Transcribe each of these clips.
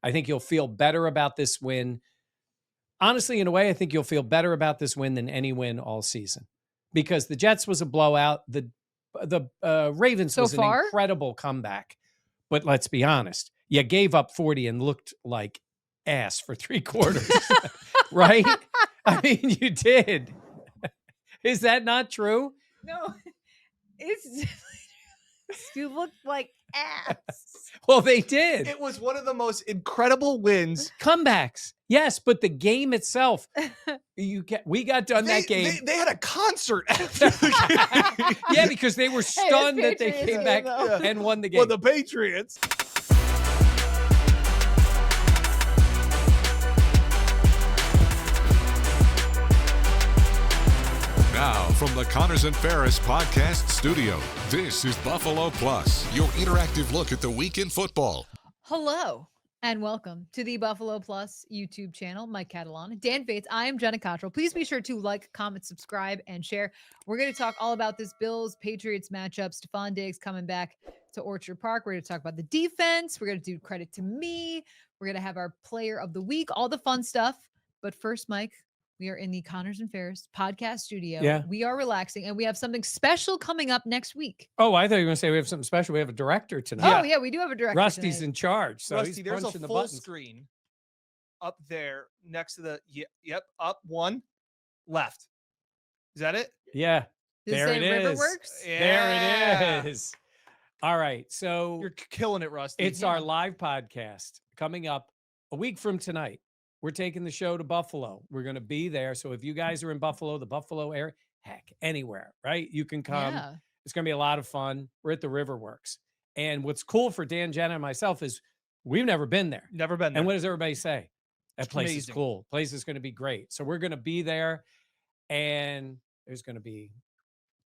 I think you'll feel better about this win. Honestly, in a way, I think you'll feel better about this win than any win all season, because the Jets was a blowout. The Ravens was an incredible comeback. But let's be honest, you gave up 40 and looked like ass for 3 quarters, right? I mean, you did. Is that not true? No, it's you look like ass. Well, they did. It was one of the most incredible wins. Comebacks. Yes, but the game itself, we got done that game. They had a concert after the game. Yeah, because they were stunned that they came back and won the game. Well, the Patriots. Now, from the Connors and Ferris podcast studio, this is Buffalo Plus, your interactive look at the week in football. Hello, and welcome to the Buffalo Plus YouTube channel. Mike Catalan, Dan Fates. I am Jenna Cottrell. Please be sure to like, comment, subscribe, and share. We're going to talk all about this Bills-Patriots matchup. Stefon Diggs coming back to Orchard Park. We're going to talk about the defense. We're going to do credit to me. We're going to have our player of the week, all the fun stuff. But first, Mike, we are in the Connors and Ferris podcast studio. Yeah. We are relaxing, and we have something special coming up next week. Oh, I thought you were going to say we have something special. We have a director tonight. Oh, yeah, we do have a director Rusty's tonight. in charge. So Rusty, he's there's a punching the full buttons. screen up there next to the, up one, left. Is that it? Yeah. Does There it it say is. Riverworks? There it is. All right. So You're killing it, Rusty. it's our live podcast coming up a week from tonight. We're taking the show to Buffalo. We're going to be there. So if you guys are in Buffalo, the Buffalo area, heck, anywhere, right? You can come. Yeah. It's going to be a lot of fun. We're at the Riverworks. And what's cool for Dan, Jenna, and myself is we've never been there. Never been there. And what does everybody say? That place is amazing. cool. Place is going to be great. So we're going to be there, and there's going to be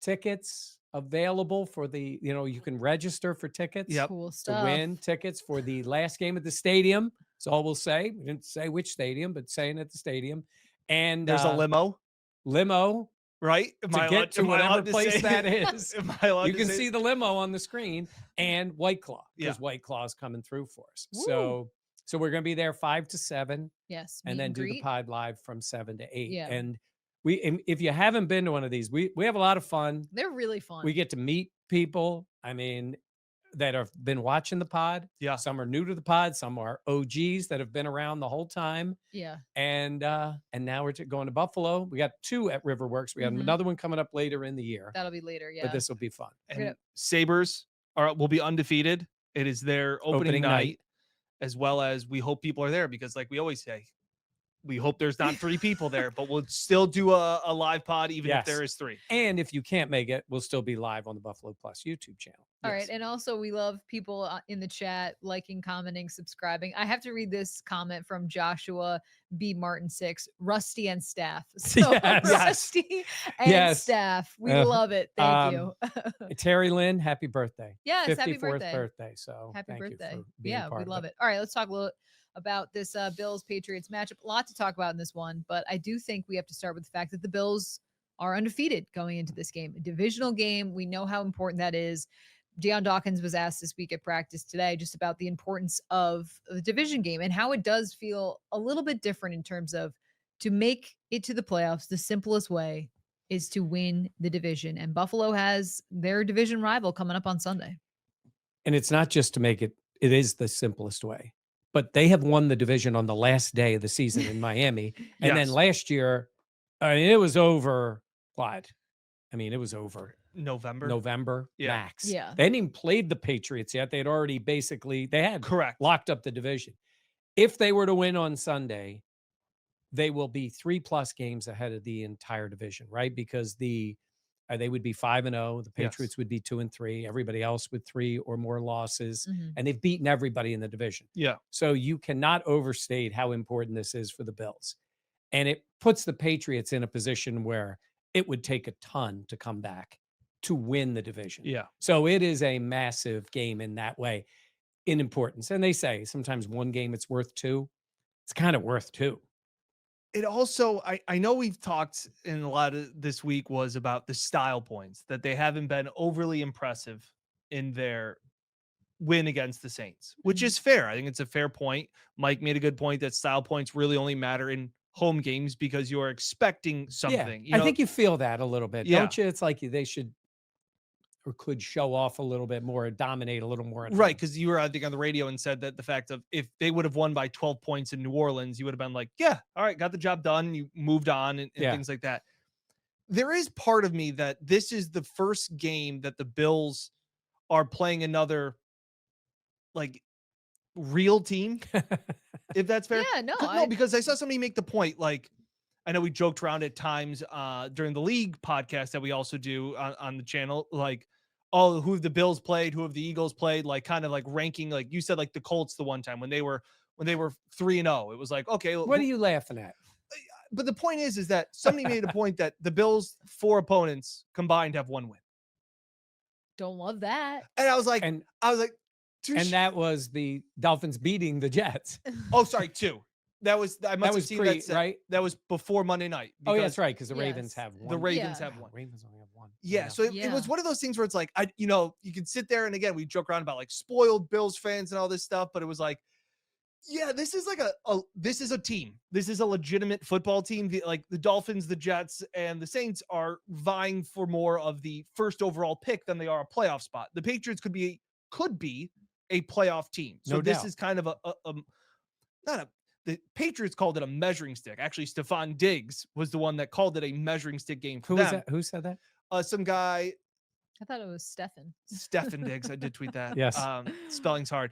tickets available for the, you can register for tickets. Yep. Cool To stuff. win tickets for the last game at the stadium. That's all we'll say. We didn't say which stadium, but saying at the stadium. And There's a limo, right? Am to I get allowed- to am I whatever allowed to place say- that is. Am I allowed You to can say- see the limo on the screen, and White Claw, because Yeah. White Claw is coming through for us. Woo. So we're going to be there 5 to 7, Yes. and meet then do the greet. pod live from 7 to 8. Yeah. And if you haven't been to one of these, we have a lot of fun. They're really fun. We get to meet people. I mean, that have been watching the pod. Yeah. Some are new to the pod. Some are OGs that have been around the whole time. Yeah. And now we're going to Buffalo. We got 2 at Riverworks. We have Mhm. another one coming up later in the year. That'll be later. Yeah. But this will be fun. And Sabres will be undefeated. It is their opening night, as well as we hope people are there because, like we always say, we hope there's not 3 people there, but we'll still do a live pod even if there is 3. And if you can't make it, we'll still be live on the Buffalo Plus YouTube channel. All right. And also, we love people in the chat liking, commenting, subscribing. I have to read this comment from Joshua B. Martin 6, Rusty and staff. So, Yes. Rusty and Yes. staff. We love it. Thank you. Terry Lynn, happy birthday. Yes. Happy 54th birthday. So Happy thank birthday. you for being Yeah. part We of love it. it. All right. Let's talk a little about this Bills-Patriots matchup. A lot to talk about in this one, but I do think we have to start with the fact that the Bills are undefeated going into this game. A divisional game. We know how important that is. Deion Dawkins was asked this week at practice today just about the importance of the division game and how it does feel a little bit different in terms of to make it to the playoffs. The simplest way is to win the division. And Buffalo has their division rival coming up on Sunday. And it's not just to make it is the simplest way, but they have won the division on the last day of the season in Miami. And then Yes. last year, it was over what? I mean, it was over November Yeah. max. Yeah. They hadn't even played the Patriots yet. They had already they had Correct. locked up the division. If they were to win on Sunday, they will be 3+ games ahead of the entire division, right? Because they would be 5-0. The Patriots would be 2-3. Everybody else with 3 or more losses, Mhm. and they've beaten everybody in the division. Yeah. So you cannot overstate how important this is for the Bills, and it puts the Patriots in a position where it would take a ton to come back to win the division. Yeah. So it is a massive game in that way, in importance. And they say sometimes one game it's worth 2. It's kind of worth 2. It also, I know we've talked in a lot of this week was about the style points that they haven't been overly impressive in their win against the Saints, which is fair. I think it's a fair point. Mike made a good point that style points really only matter in home games because you're expecting something. Yeah, I think you feel that a little bit, Yeah. don't you? It's like they should or could show off a little bit more, dominate a little more. Right, because you were, I think, on the radio and said that the fact of if they would have won by 12 points in New Orleans, you would have been like, yeah, all right, got the job done. You moved on and things like that. There is part of me that this is the first game that the Bills are playing another like real team, if that's fair. Yeah, no, because I saw somebody make the point, like, I know we joked around at times during the league podcast that we also do on the channel, like, oh, who have the Bills played, who have the Eagles played, like kind of like ranking, like you said, like the Colts the one time when they were 3-0. It was like, okay, what are you laughing at? But the point is that somebody made a point that the Bills' 4 opponents combined have 1 win. Don't love that. And I was like, and that was the Dolphins beating the Jets. Oh, sorry, 2. That was right? That was before Monday night. Oh, yeah, that's right, because the Ravens have 1. The Ravens have 1. Ravens only have 1. Yeah, so it was one of those things where it's like, you can sit there and again, we joke around about like spoiled Bills fans and all this stuff, but it was like, yeah, this is like this is a team. This is a legitimate football team. Like the Dolphins, the Jets, and the Saints are vying for more of the first overall pick than they are a playoff spot. The Patriots could be a playoff team. So this is kind of the Patriots called it a measuring stick. Actually, Stefon Diggs was the one that called it a measuring stick game for them. Who said that? Some guy. I thought it was Stefon Diggs. I did tweet that. Yes. Spelling's hard.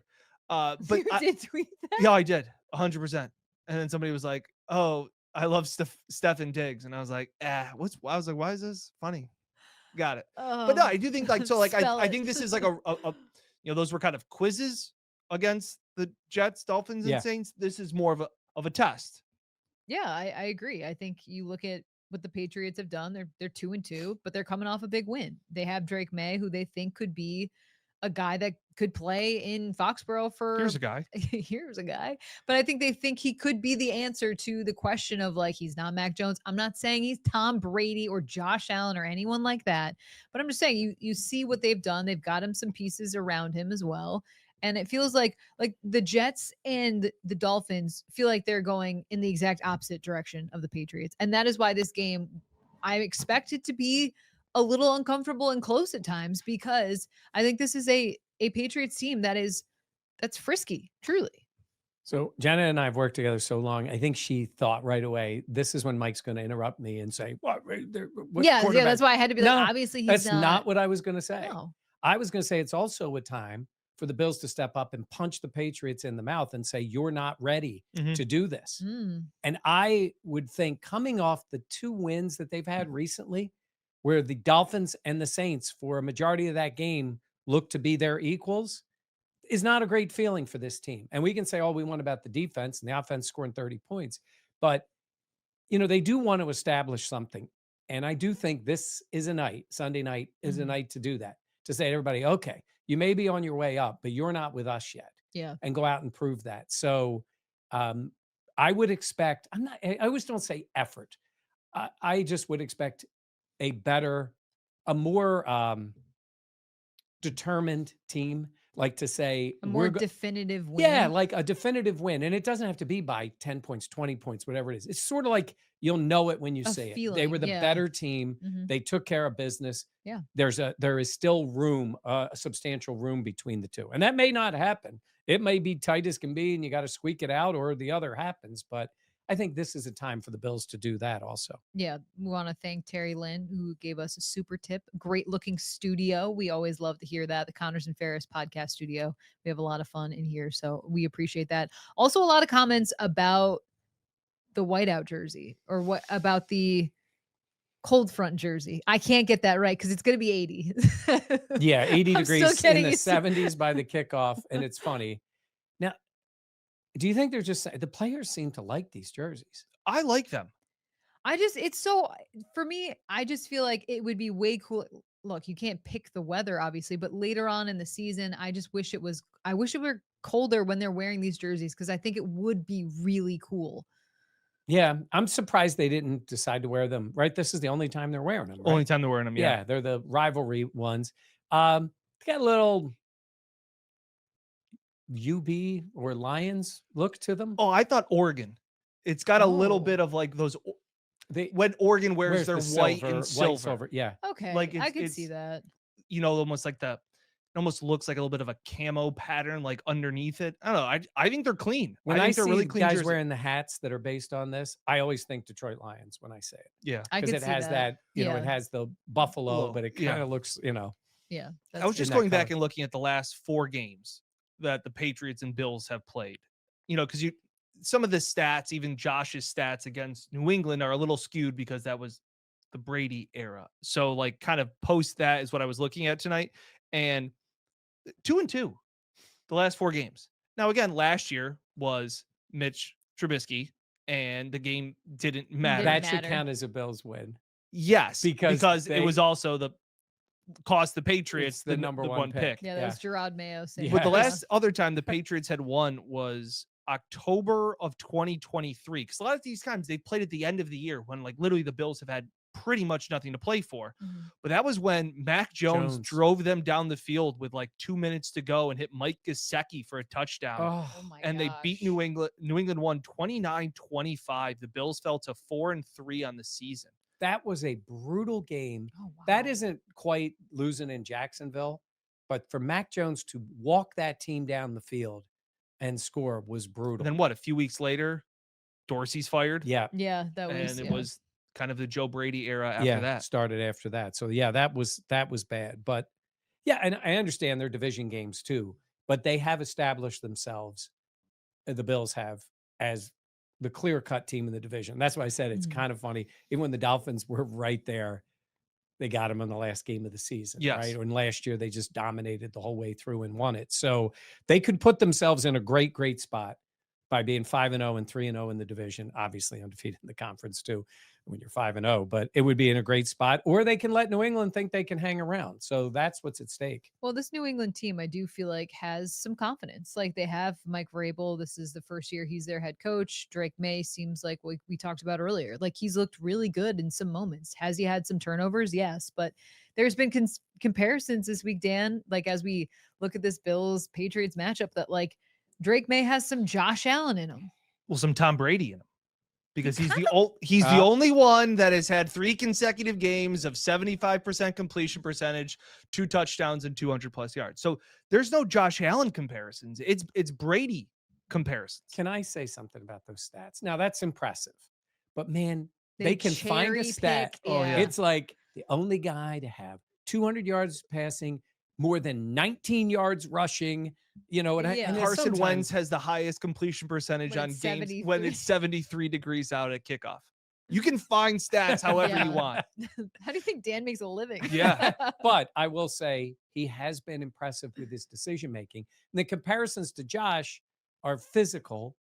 But you did tweet that? Yeah, I did. 100%. And then somebody was like, oh, I love Stefon Diggs. And I was like, I was like, why is this funny? Got it. But no, I do think like, so like, I think this is like those were kind of quizzes against the Jets, Dolphins, and Saints. This is more of a test. Yeah, I agree. I think you look at what the Patriots have done. They're 2-2, but they're coming off a big win. They have Drake May, who they think could be a guy that could play in Foxborough for here's a guy. But I think they think he could be the answer to the question of like, he's not Mac Jones. I'm not saying he's Tom Brady or Josh Allen or anyone like that, but I'm just saying you see what they've done. They've got him some pieces around him as well. And it feels like the Jets and the Dolphins feel like they're going in the exact opposite direction of the Patriots. And that is why this game, I expect it to be a little uncomfortable and close at times, because I think this is a Patriots team that's frisky, truly. So Jenna and I have worked together so long. I think she thought right away, this is when Mike's going to interrupt me and say, what yeah, that's why I had to be like, obviously he's that's not what I was going to say. No. I was going to say it's also a time for the Bills to step up and punch the Patriots in the mouth and say, you're not ready to do this. And I would think coming off the 2 wins that they've had recently, where the Dolphins and the Saints for a majority of that game look to be their equals, is not a great feeling for this team. And we can say all we want about the defense and the offense scoring 30 points, but they do want to establish something. And I do think this is a night, Sunday night is a night to do that, to say to everybody, okay, you may be on your way up, but you're not with us yet. Yeah. And go out and prove that. So I would expect, I always don't say effort. I just would expect a more determined team, like to say a more definitive win. Yeah, like a definitive win. And it doesn't have to be by 10 points, 20 points, whatever it is. It's sort of like you'll know it when you see it. They were the better team. They took care of business. Yeah. There is still room, a substantial room between the two. And that may not happen. It may be tight as can be and you got to squeak it out, or the other happens. But I think this is a time for the Bills to do that also. Yeah. We want to thank Terry Lynn, who gave us a super tip. Great looking studio. We always love to hear that. The Connors and Ferris podcast studio. We have a lot of fun in here. So we appreciate that. Also, a lot of comments about the whiteout jersey, or what about the cold front jersey. I can't get that right because it's going to be 80. Yeah, 80 degrees in the 70s by the kickoff. And it's funny. Now, do you think they're just, the players seem to like these jerseys? I like them. For me, I just feel like it would be way cool. Look, you can't pick the weather, obviously, but later on in the season, I wish it were colder when they're wearing these jerseys, because I think it would be really cool. Yeah, I'm surprised they didn't decide to wear them, right? This is the only time they're wearing them, right? Only time they're wearing them, yeah. Yeah, they're the rivalry ones. They got a little UB or Lions look to them. Oh, I thought Oregon. It's got a little bit of like those. When Oregon wears their white and silver. Yeah. Okay. Like I could see that. Almost like it almost looks like a little bit of a camo pattern, like underneath it. I don't know. I think they're clean. When I think see they're really clean guys jerseys. wearing the hats that are based on this, I always think Detroit Lions when I say it. Yeah. Because it has that, it has the buffalo, but it kind of looks, Yeah. I was just going back and looking at the last 4 games that the Patriots and Bills have played. Because some of the stats, even Josh's stats against New England, are a little skewed because that was the Brady era. So like kind of post that is what I was looking at tonight. And 2-2 the last 4 games. Now, again, last year was Mitch Trubisky and the game didn't matter. That should count as a Bills win. Yes, because it was also the cost the Patriots the number one pick. Yeah, that was Gerard Mayo saying. But the last other time the Patriots had won was October of 2023. Because a lot of these times they played at the end of the year when like literally the Bills have had pretty much nothing to play for. But that was when Mac Jones drove them down the field with like 2 minutes to go and hit Mike Gesicki for a touchdown. Oh my and they beat New England. New England won 29-25. The Bills fell to 4-3 on the season. That was a brutal game. Oh, wow. That isn't quite losing in Jacksonville, but for Mac Jones to walk that team down the field and score was brutal. And then what? A few weeks later, Dorsey's fired. Yeah. Yeah, that was. And it was kind of the Joe Brady era after that. Started after that. So yeah, that was bad. But yeah, and I understand their division games too, but they have established themselves, the Bills have, as the clear-cut team in the division. That's why I said it's kind of funny. Even when the Dolphins were right there, they got them in the last game of the season, right? And last year they just dominated the whole way through and won it. So they could put themselves in a great, great spot by being 5-0 and 3-0 in the division, obviously undefeated in the conference too, when you're 5-0, but it would be in a great spot, or they can let New England think they can hang around. So that's what's at stake. Well, this New England team, I do feel like has some confidence. Like they have Mike Vrabel. This is the first year he's their head coach. Drake May seems like what we talked about earlier. Like he's looked really good in some moments. Has he had some turnovers? Yes, but there's been comparisons this week, Dan, like as we look at this Bills Patriots matchup, that like Drake May has some Josh Allen in him. Well, some Tom Brady in him. Because he's the only one that has had 3 consecutive games of 75% completion percentage, 2 touchdowns, and 200+ yards. So there's no Josh Allen comparisons. It's Brady comparisons. Can I say something about those stats? Now that's impressive, but man, they can find a stat. It's like the only guy to have 200 yards passing, more than 19 yards rushing. And Carson Wentz has the highest completion percentage on games when it's 73 degrees out at kickoff. You can find stats however you want. How do you think Dan makes a living? Yeah. But I will say he has been impressive with his decision making. And the comparisons to Josh are physical.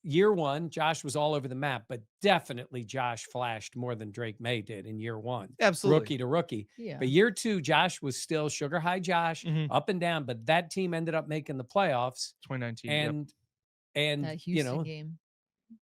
Year 1, Josh was all over the map, but definitely Josh flashed more than Drake May did in year 1. Absolutely. Rookie to rookie. Yeah. But year 2, Josh was still sugar high Josh, up and down, but that team ended up making the playoffs. 2019. And that Houston game.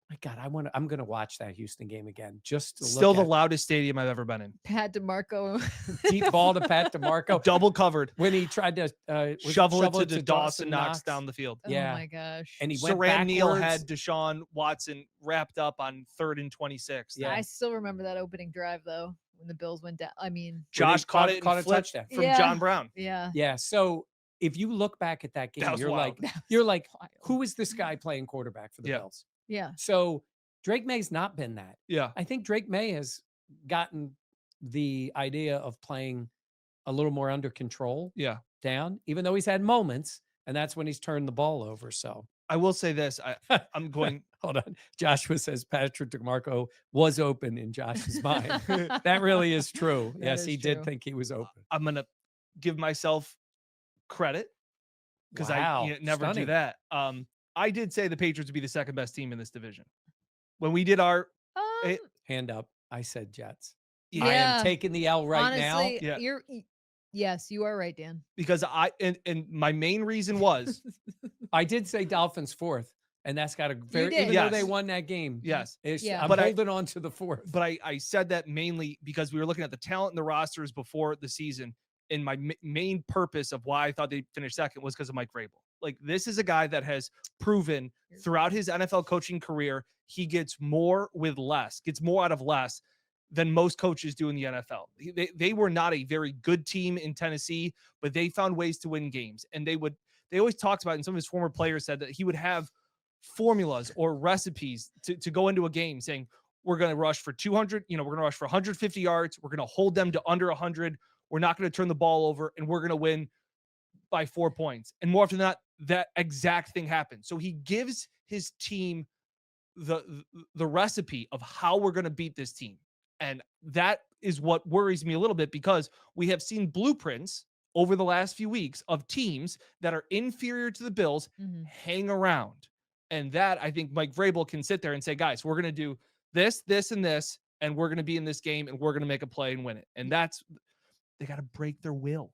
My God, I'm going to watch that Houston game again. Just to still the loudest stadium I've ever been in. Pat DeMarco. Deep ball to Pat DeMarco. Double covered. When he tried to shovel it to Dawson Knox down the field. Yeah. Oh my gosh. And he went Saran Neal backwards. had Deshaun Watson wrapped up on 3rd and 26. Yeah. I still remember that opening drive though, when the Bills went down. I mean, Josh caught a touchdown from John Brown. Yeah. Yeah. So if you look back at that game, you're like, who is this guy playing quarterback for the Bills? Yeah. So Drake May's not been that. Yeah. I think Drake May has gotten the idea of playing a little more under control down, even though he's had moments, and that's when he's turned the ball over. So I will say this. I'm going. Hold on. Joshua says Patrick DeMarco was open in Josh's mind. That really is true. Yes, he did think he was open. I'm going to give myself credit because I never do that. I did say the Patriots would be the second best team in this division. When we did our hand up, I said Jets. Yeah. I am taking the L right Honestly, now. Yes, you are right, Dan. Because and my main reason was I did say Dolphins 4th, and that's got a very even though they won that game. Yes. I'm holding on to the 4th. But I said that mainly because we were looking at the talent in the rosters before the season, and my main purpose of why I thought they'd finish second was because of Mike Vrabel. Like, this is a guy that has proven throughout his NFL coaching career, he gets more with less, gets more out of less than most coaches do in the NFL. They were not a very good team in Tennessee, but they found ways to win games. And they always talked about, and some of his former players said that he would have formulas or recipes to go into a game saying, we're going to rush for 200, we're going to rush for 150 yards. We're going to hold them to under 100. We're not going to turn the ball over, and we're going to win by 4 points. And more often than not, that exact thing happens. So he gives his team the recipe of how we're going to beat this team. And that is what worries me a little bit, because we have seen blueprints over the last few weeks of teams that are inferior to the Bills hang around. And that, I think Mike Vrabel can sit there and say, guys, we're going to do this, this, and this, and we're going to be in this game, and we're going to make a play and win it. And that's, they got to break their will.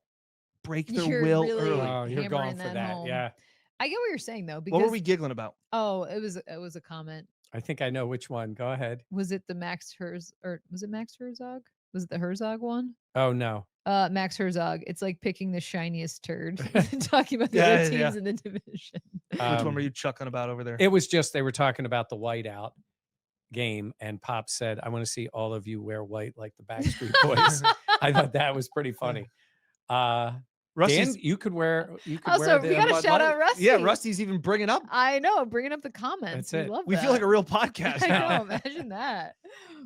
Break their will really early. Oh, you're going for that. home. Yeah. I get what you're saying, though. Because, What were we giggling about? Oh, it was a comment. I think I know which one. Go ahead. Was it the Max Herzog, or was it Max Herzog? Was it the Herzog one? Oh, no. Max Herzog. It's like picking the shiniest turd. Talking about the other teams in the division. Which one were you chuckling about over there? It was just, they were talking about the whiteout game, and Pop said, I want to see all of you wear white like the Backstreet Boys. I thought that was pretty funny. Dan, you could wear. Also, we got to shout out Rusty. Yeah, Rusty's even bringing up. I know, bringing up the comments. That's it. Love we that. feel like a real podcast. I now. know. Imagine that.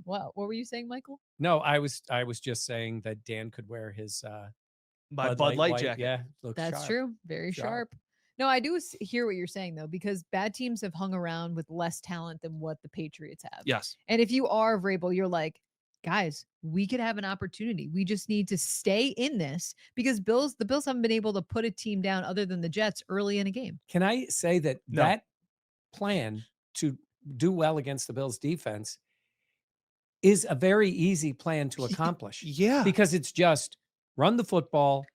Wow. What were you saying, Michael? No, I was just saying that Dan could wear his My Bud Light jacket. Yeah, looks That's sharp. true. Very sharp. No, I do hear what you're saying, though, because bad teams have hung around with less talent than what the Patriots have. Yes. And if you are Vrabel, you're like, guys, we could have an opportunity. We just need to stay in this, because the Bills haven't been able to put a team down other than the Jets early in a game. Can I say that that plan to do well against the Bills defense is a very easy plan to accomplish? Yeah. Because it's just run the football,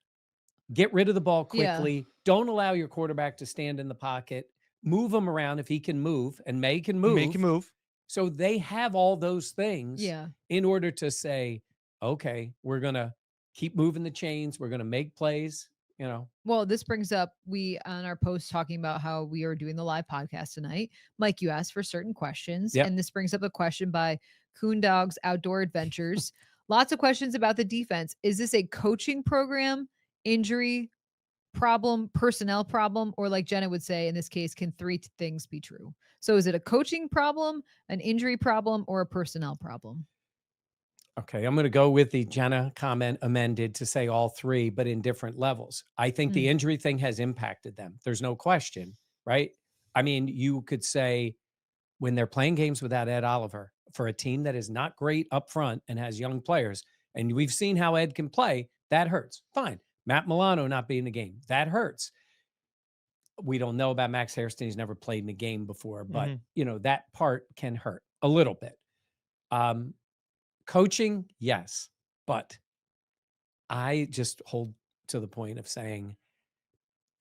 get rid of the ball quickly, don't allow your quarterback to stand in the pocket, move him around if he can move, and May can move. Make him move. So they have all those things in order to say, okay, we're going to keep moving the chains. We're going to make plays, Well, this brings up, we on our post talking about how we are doing the live podcast tonight. Mike, you asked for certain questions. Yep. And this brings up a question by Coon Dogs Outdoor Adventures. Lots of questions about the defense. Is this a coaching program, injury problem, personnel problem, or like Jenna would say, in this case, can three things be true? So is it a coaching problem, an injury problem, or a personnel problem? Okay, I'm going to go with the Jenna comment amended to say all three, but in different levels. I think the injury thing has impacted them. There's no question, right? I mean, you could say when they're playing games without Ed Oliver, for a team that is not great up front and has young players, and we've seen how Ed can play, that hurts. Fine. Matt Milano not being in the game, that hurts. We don't know about Max Hairston. He's never played in a game before, but that part can hurt a little bit. Coaching, yes, but I just hold to the point of saying,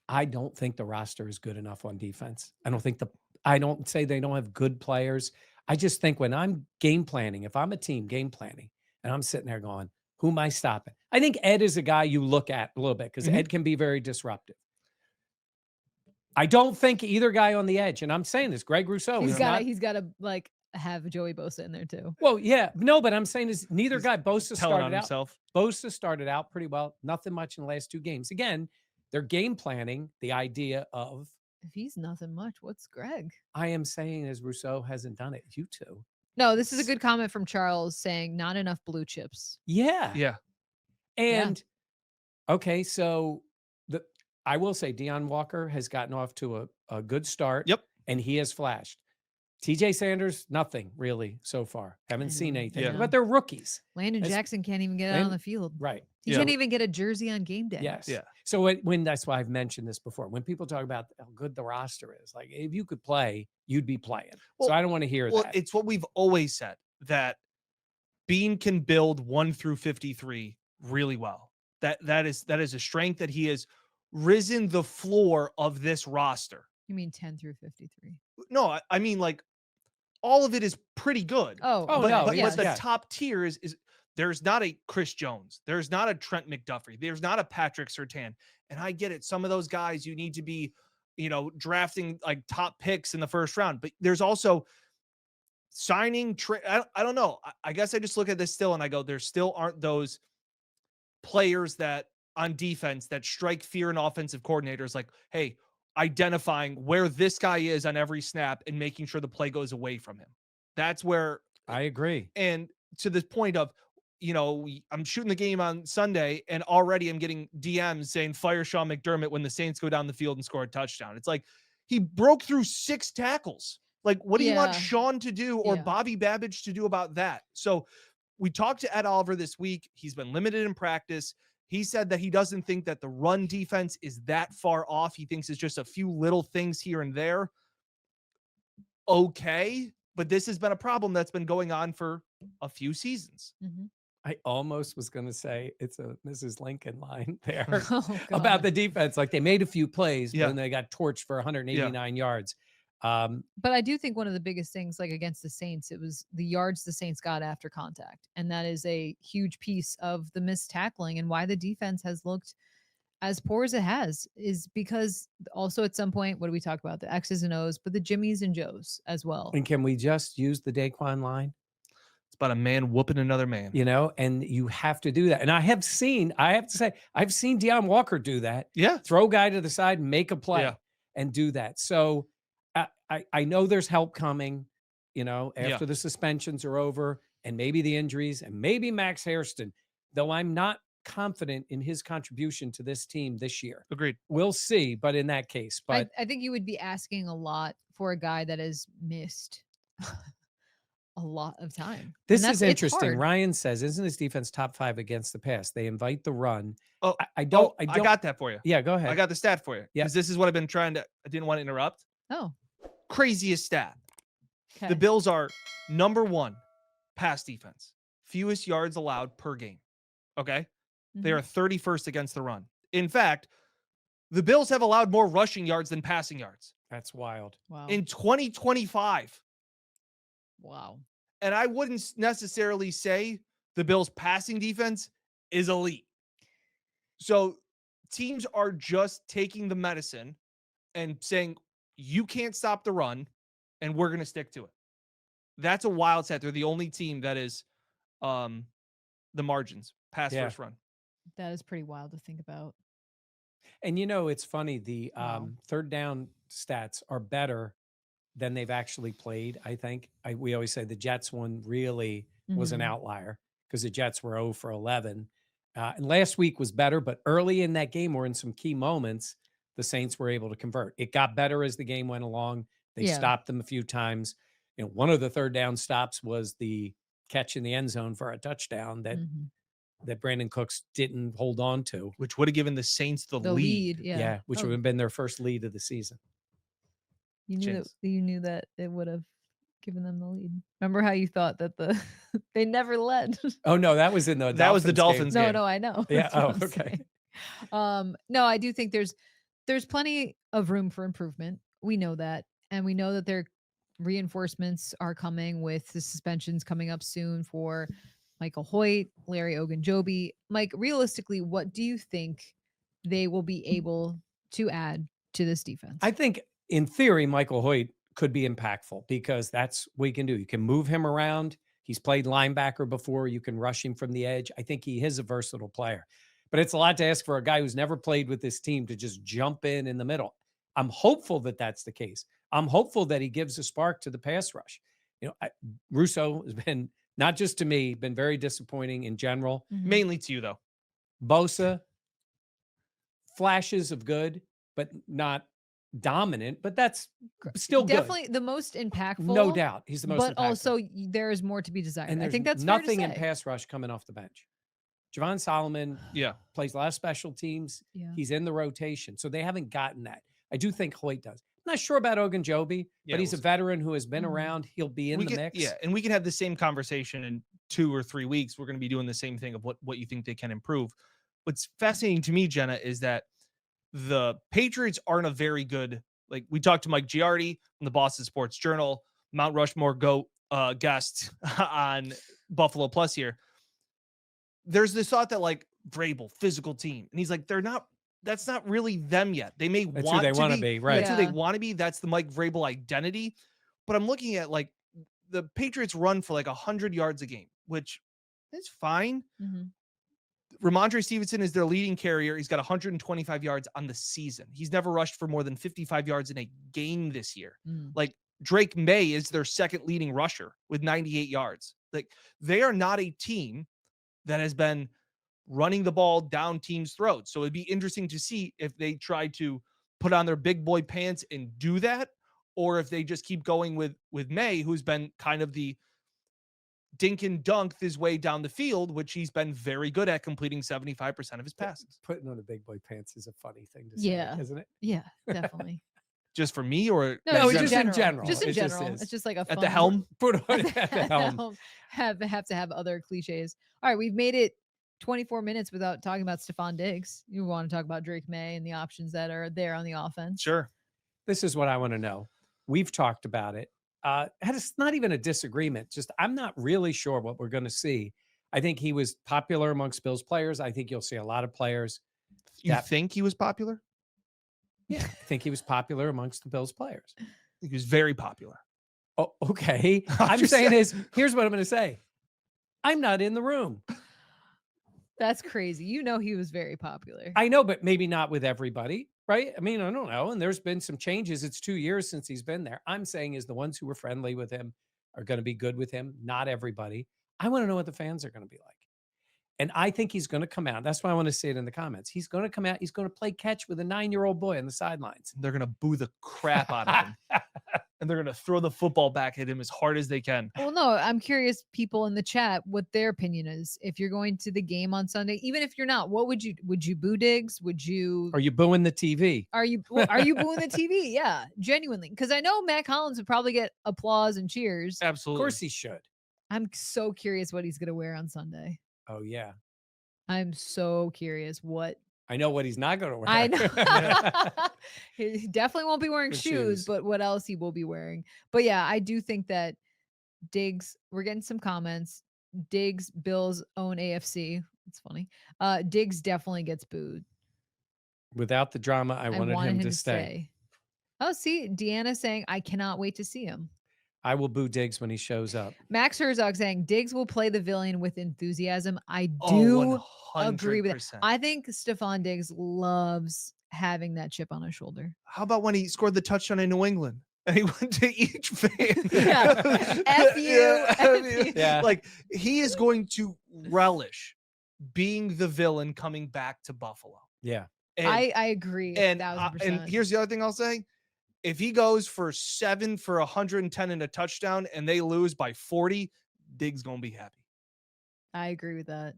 I don't think the roster is good enough on defense. I don't say they don't have good players. I just think when I'm game planning, if I'm a team game planning and I'm sitting there going, who am I stopping? I think Ed is a guy you look at a little bit, because Ed can be very disruptive. I don't think either guy on the edge, and I'm saying this, Greg Rousseau. He's got to like have Joey Bosa in there too. Well, yeah, no, but I'm saying is neither guy. Bosa started out pretty well. Nothing much in the last two games. Again, they're game planning the idea of, if he's nothing much, what's Greg? I am saying is Rousseau hasn't done it. You two. No, this is a good comment from Charles saying not enough blue chips. Yeah. Yeah. And okay, so I will say Deion Walker has gotten off to a good start. Yep. And he has flashed. TJ Sanders, nothing really so far. Haven't seen anything. Yeah. But they're rookies. Landon Jackson can't even get out on the field. Right. He can't even get a jersey on game day. Yes. Yeah. So when that's why I've mentioned this before. When people talk about how good the roster is, like if you could play, you'd be playing. So I don't want to hear that. Well, it's what we've always said, that Bean can build 1 through 53 really well. That is a strength that he has risen the floor of this roster. You mean 10 through 53? No, I mean like all of it is pretty good. But the top tier is there's not a Chris Jones. There's not a Trent McDuffie. There's not a Patrick Surtain. And I get it. Some of those guys, you need to be drafting like top picks in the first round. But there's also signing. I don't know. I guess I just look at this still and I go, there still aren't those players that on defense that strike fear in offensive coordinators. Like, hey, identifying where this guy is on every snap and making sure the play goes away from him. That's where I agree. And to the point of, I'm shooting the game on Sunday and already I'm getting DMs saying fire Sean McDermott when the Saints go down the field and score a touchdown. It's like he broke through 6 tackles. Like, what do you want Sean to do or Bobby Babbage to do about that? So we talked to Ed Oliver this week. He's been limited in practice. He said that he doesn't think that the run defense is that far off. He thinks it's just a few little things here and there. Okay. But this has been a problem that's been going on for a few seasons. Mm-hmm. I almost was going to say it's a Mrs. Lincoln line there about the defense. Like, they made a few plays, but then they got torched for 189 yards. But I do think one of the biggest things, like against the Saints, it was the yards the Saints got after contact. And that is a huge piece of the missed tackling and why the defense has looked as poor as it has, is because also at some point, what do we talk about? The X's and O's, but the Jimmies and Joes as well. And can we just use the Daquan line? It's about a man whooping another man. And you have to do that. And I have to say, I've seen Deion Walker do that. Yeah. Throw a guy to the side, make a play and do that. So I know there's help coming, after the suspensions are over and maybe the injuries and maybe Max Hairston, though I'm not confident in his contribution to this team this year. Agreed. We'll see. But in that case, I think you would be asking a lot for a guy that has missed a lot of time. This is interesting. Ryan says, isn't his defense top 5 against the pass? They invite the run. Oh, I got that for you. Yeah, go ahead. I got the stat for you. Yeah. Because this is what I've been I didn't want to interrupt. Oh. Craziest stat. Okay. The Bills are number 1 pass defense. Fewest yards allowed per game. Okay. Mm-hmm. They are 31st against the run. In fact, the Bills have allowed more rushing yards than passing yards. That's wild. Wow. In 2025. Wow. And I wouldn't necessarily say the Bills' passing defense is elite. So teams are just taking the medicine and saying, you can't stop the run, and we're going to stick to it. That's a wild set. They're the only team that is the margins, pass first run. That is pretty wild to think about. And it's funny, the third down stats are better than they've actually played, I think. We always say the Jets one really was an outlier because the Jets were 0 for 11. And last week was better, but early in that game or in some key moments, the Saints were able to convert. It got better as the game went along. They stopped them a few times. One of the third down stops was the catch in the end zone for a touchdown that Brandon Cooks didn't hold on to. Which would have given the Saints the lead. Yeah, which would have been their first lead of the season. You knew that it would have given them the lead. Remember how you thought that they never led? Oh no, that was in the Dolphins game. No, I know. Yeah. Oh, okay. No, I do think there's plenty of room for improvement. We know that, and we know that their reinforcements are coming with the suspensions coming up soon for Michael Hoyt, Larry Ogunjobi. Mike, realistically, what do you think they will be able to add to this defense? I think in theory, Michael Hoyt could be impactful because that's what you can do. You can move him around. He's played linebacker before. You can rush him from the edge. I think he is a versatile player, but it's a lot to ask for a guy who's never played with this team to just jump in the middle. I'm hopeful that that's the case. I'm hopeful that he gives a spark to the pass rush. Russo has been, not just to me, been very disappointing in general. Mm-hmm. Mainly to you, though. Bosa, flashes of good, but not dominant, but that's still definitely good. The most impactful. No doubt. He's the most but impactful. Also there is more to be desired. And I think that's nothing fair to in say. pass rush coming off the bench. Javon Solomon plays a lot of special teams. Yeah. He's in the rotation. So they haven't gotten that. I do think Hoyt does. I'm not sure about Ogunjobi, but he's a veteran who has been around. He'll be in the mix. Yeah, and we can have the same conversation in 2 or 3 weeks. We're going to be doing the same thing of what you think they can improve. What's fascinating to me, Jenna, is that the Patriots aren't a very good, like we talked to Mike Giardi from the Boston Sports Journal, Mount Rushmore GOAT guest on Buffalo Plus here. There's this thought that like Vrabel, physical team. And he's like, they're not that's not really them yet. They may That's want who they to be, right? That's who they want to be. That's the Mike Vrabel identity. But I'm looking at like the Patriots run for like 100 yards a game, which is fine. Ramondre Stevenson is their leading carrier. He's got 125 yards on the season. He's never rushed for more than 55 yards in a game this year. Like Drake May is their second leading rusher with 98 yards. Like they are not a team that has been running the ball down teams' throats. So it'd be interesting to see if they try to put on their big boy pants and do that, or if they just keep going with May, who's been kind of the dink and dunk his way down the field, which he's been very good at, completing 75% of his passes. Putting on the big boy pants is a funny thing to say, isn't it? Yeah, definitely. Just for me, or no, just in general. Just in general. It's just like a fun at the helm. Put on at the helm. Have to have other cliches. All right, we've made it 24 minutes without talking about Stefon Diggs. You want to talk about Drake May and the options that are there on the offense? Sure. This is what I want to know. We've talked about it. It's not even a disagreement. Just I'm not really sure what we're going to see. I think he was popular amongst Bills players. I think you'll see a lot of players. You think he was popular? Yeah, I think he was popular amongst the Bills players. He was very popular. Oh, okay. I'm saying here's what I'm going to say. I'm not in the room. That's crazy. You know he was very popular. I know, but maybe not with everybody, right? I mean, I don't know. And there's been some changes. It's 2 years since he's been there. I'm saying is the ones who were friendly with him are going to be good with him. Not everybody. I want to know what the fans are going to be like. And I think he's going to come out. That's why I want to say it in the comments. He's going to come out. He's going to play catch with a 9-year-old boy on the sidelines. They're going to boo the crap out of him. And they're going to throw the football back at him as hard as they can. Well, no, I'm curious, people in the chat, what their opinion is. If you're going to the game on Sunday, even if you're not, what would you boo Diggs? Are you booing the TV? Are you booing the TV? Yeah, genuinely. Because I know Matt Collins would probably get applause and cheers. Absolutely. Of course he should. I'm so curious what he's going to wear on Sunday. Oh, yeah. I'm so curious what. I know what he's not going to wear. I know. He definitely won't be wearing shoes, but what else he will be wearing. But yeah, I do think that Diggs, we're getting some comments. Diggs, Bills own AFC. It's funny. Diggs definitely gets booed. Without the drama, I wanted him to stay. Oh, see, Deanna saying, I cannot wait to see him. I will boo Diggs when he shows up. Max Herzog saying Diggs will play the villain with enthusiasm. I do agree with that. I think Stefon Diggs loves having that chip on his shoulder. How about when he scored the touchdown in New England and he went to each fan? Yeah. F you. Yeah. Like he is going to relish being the villain coming back to Buffalo. Yeah. And, I agree. And 1,000%. And here's the other thing I'll say. If he goes for 7 for 110 and a touchdown and they lose by 40, Diggs gonna be happy. I agree with that.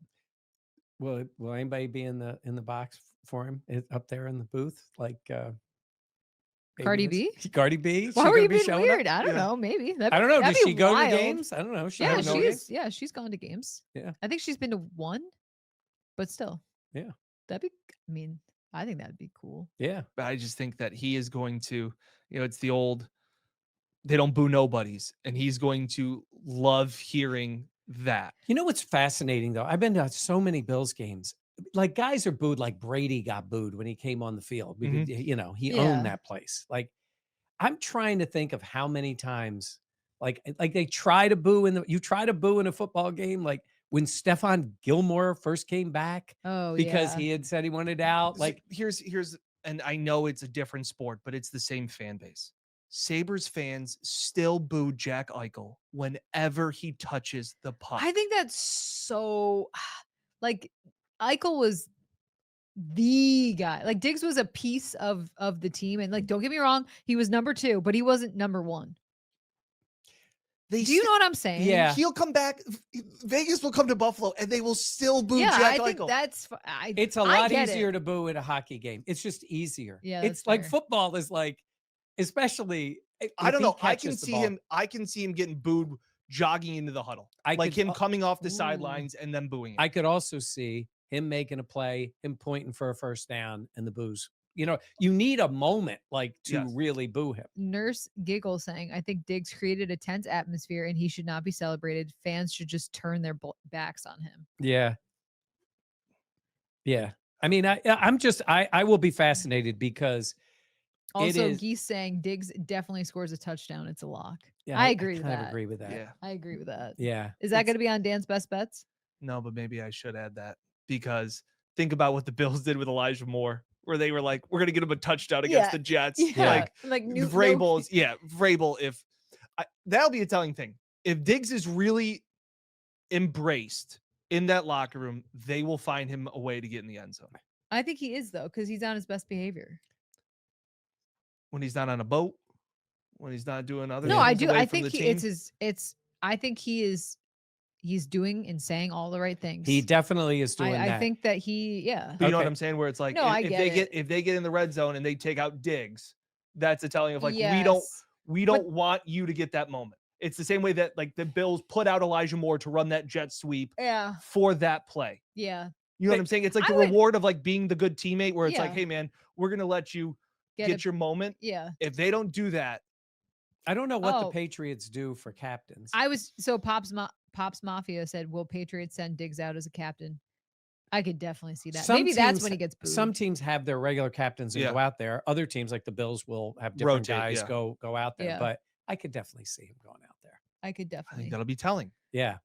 Will anybody be in the box for him up there in the booth? Like Cardi B? Cardi B? Why were you being weird? I don't know. Maybe. I don't know. Does she go to games? I don't know. She's gone to games. Yeah. I think she's been to one, but still. Yeah. I think that'd be cool. Yeah. But I just think that he is going to, it's the old, they don't boo nobodies. And he's going to love hearing that. You know what's fascinating, though? I've been to so many Bills games. Like, guys are booed like Brady got booed when he came on the field. Because, he owned that place. Like, I'm trying to think of how many times, like they try to boo you try to boo in a football game, like, when Stephon Gilmore first came back, because he had said he wanted out. Like here's, and I know it's a different sport, but it's the same fan base. Sabres fans still boo Jack Eichel whenever he touches the puck. I think that's so, like, Eichel was the guy. Like, Diggs was a piece of the team, and like, don't get me wrong, he was number 2, but he wasn't number 1. Do you know what I'm saying? Yeah. He'll come back. Vegas will come to Buffalo and they will still boo Jack Eichel. I think that's it's a lot easier to boo at a hockey game. It's just easier. Yeah. It's like football is like, especially I don't know. I can see him getting booed jogging into the huddle. Him coming off the sidelines and then booing him. I could also see him making a play, him pointing for a first down, and the boos. You need a moment to really boo him. Nurse Giggle saying, I think Diggs created a tense atmosphere and he should not be celebrated. Fans should just turn their backs on him. Yeah. Yeah. I mean, I will be fascinated because also Geese saying Diggs definitely scores a touchdown. It's a lock. Yeah, I agree with kind of that. agree with that. Yeah. I agree with that. Yeah. Is that going to be on Dan's best bets? No, but maybe I should add that because think about what the Bills did with Elijah Moore, where they were like, we're going to get him a touchdown against the Jets. Yeah. Like Vrabel's, Vrabel, that'll be a telling thing. If Diggs is really embraced in that locker room, they will find him a way to get in the end zone. I think he is, though, because he's on his best behavior. When he's not on a boat, when he's not doing other No, things I do. away I from think the team. I think he's doing and saying all the right things. He definitely is doing that. I think that But you know what I'm saying? Where it's like, No, if they get in the red zone and they take out Diggs, that's a telling of like, Yes. we don't want you to get that moment. It's the same way that like the Bills put out Elijah Moore to run that jet sweep for that play. Yeah. You know what I'm saying? It's like the reward of like being the good teammate where it's like, hey man, we're going to let you get your moment. Yeah. If they don't do that. I don't know what the Patriots do for captains. Pops Mafia said, will Patriots send Diggs out as a captain? I could definitely see that. Maybe that's when he gets booed. Some teams have their regular captains and go out there. Other teams like the Bills will have different guys go out there. But I could definitely see him going out there. I could definitely. I think that'll be telling. Yeah.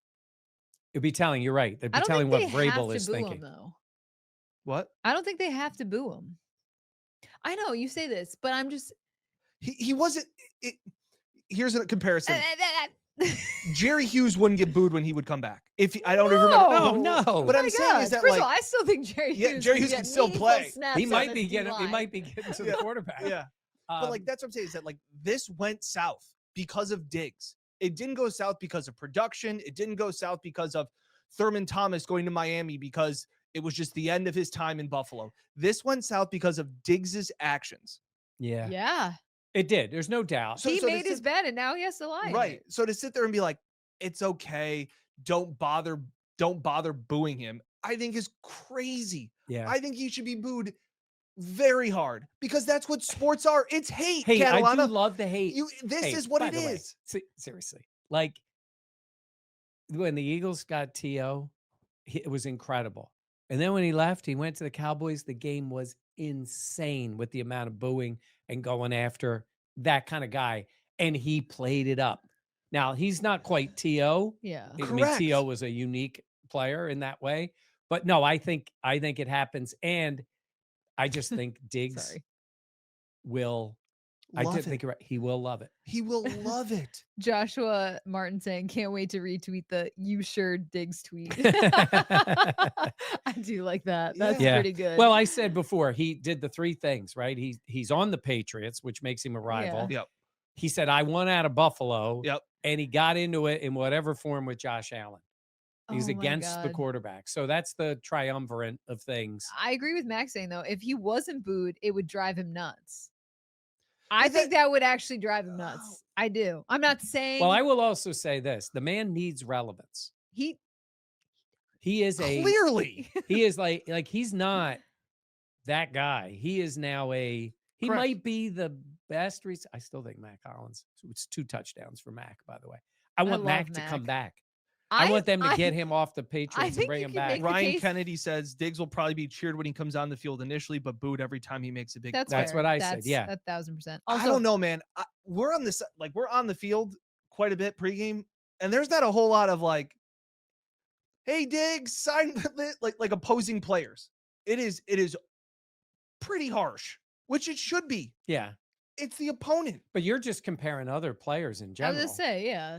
It'd be telling. You're right. They'd be telling what Vrabel is thinking. Him, though. What? I don't think they have to boo him. I know you say this, but I'm just. He wasn't. Here's a comparison. Jerry Hughes wouldn't get booed when he would come back. I don't even remember. Oh no! What I'm saying is that first of all, I still think Jerry Hughes. Jerry Hughes can still play. He might be getting to the quarterback. Yeah, but like that's what I'm saying is that like this went south because of Diggs. It didn't go south because of production. It didn't go south because of Thurman Thomas going to Miami because it was just the end of his time in Buffalo. This went south because of Diggs's actions. Yeah. Yeah. It did. There's no doubt. He made his bed and now he has to lie. Right. So to sit there and be like, it's okay. Don't bother booing him, I think is crazy. Yeah. I think he should be booed very hard because that's what sports are. It's hate. Hey, Catalana. I do love the hate. This is what it is. Seriously. Like when the Eagles got T.O., it was incredible. And then when he left, he went to the Cowboys. The game was insane with the amount of booing and going after that kind of guy. And he played it up. Now, he's not quite T.O. Yeah. I mean, T.O. was a unique player in that way. But no, I think it happens. And I just think Diggs will. I did think you're right. He will love it. He will love it. Joshua Martin saying, can't wait to retweet the "you sure Diggs" tweet. I do like that. That's pretty good. Well, I said before, he did the three things, right? He's on the Patriots, which makes him a rival. Yep. He said, I won out of Buffalo. Yep. And he got into it in whatever form with Josh Allen. He's against the quarterback. So that's the triumvirate of things. I agree with Max saying, though, if he wasn't booed, it would drive him nuts. I think that would actually drive him nuts. I do. I'm not saying. Well, I will also say this. The man needs relevance. He is clearly. He is like he's not that guy. He is now he might be the best. I still think Mac Hollins. It's 2 touchdowns for Mac, by the way. I want Mac to come back. I want them to get him off the Patriots and bring him back. Ryan Kennedy says Diggs will probably be cheered when he comes on the field initially, but booed every time he makes a big. That's what I said. Yeah, 1,000%. I don't know, man. We're on this, like we're on the field quite a bit pregame, and there's not a whole lot of like, "Hey, Diggs, sign like opposing players." It is pretty harsh, which it should be. Yeah, it's the opponent. But you're just comparing other players in general. I was gonna say, yeah.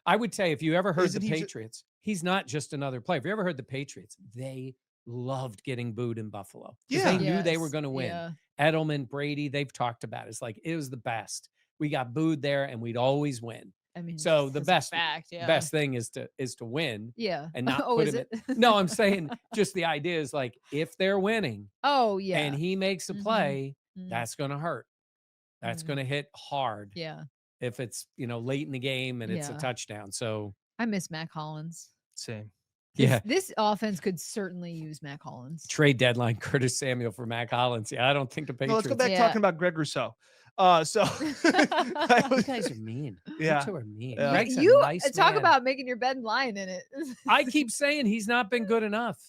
I would say if you ever heard the Patriots, he's not just another player. If you ever heard the Patriots, they loved getting booed in Buffalo. Yeah. They knew they were going to win. Yeah. Edelman, Brady, they've talked about it. It's like, it was the best. We got booed there and we'd always win. I mean, so the best thing is to win. Yeah. And not put him in. No, I'm saying just the idea is like, if they're winning. Oh, yeah. And he makes a play, that's going to hurt. That's going to hit hard. Yeah. If it's, late in the game and it's a touchdown. So I miss Mac Hollins. Same. This offense could certainly use Mac Hollins. Trade deadline, Curtis Samuel for Mac Hollins. Yeah, I don't think the Patriots. Let's go back talking about Greg Rousseau. So You guys are mean. Yeah. You two are mean. Yeah. Greg's a You nice talk man. about making your bed and lying in it. I keep saying he's not been good enough.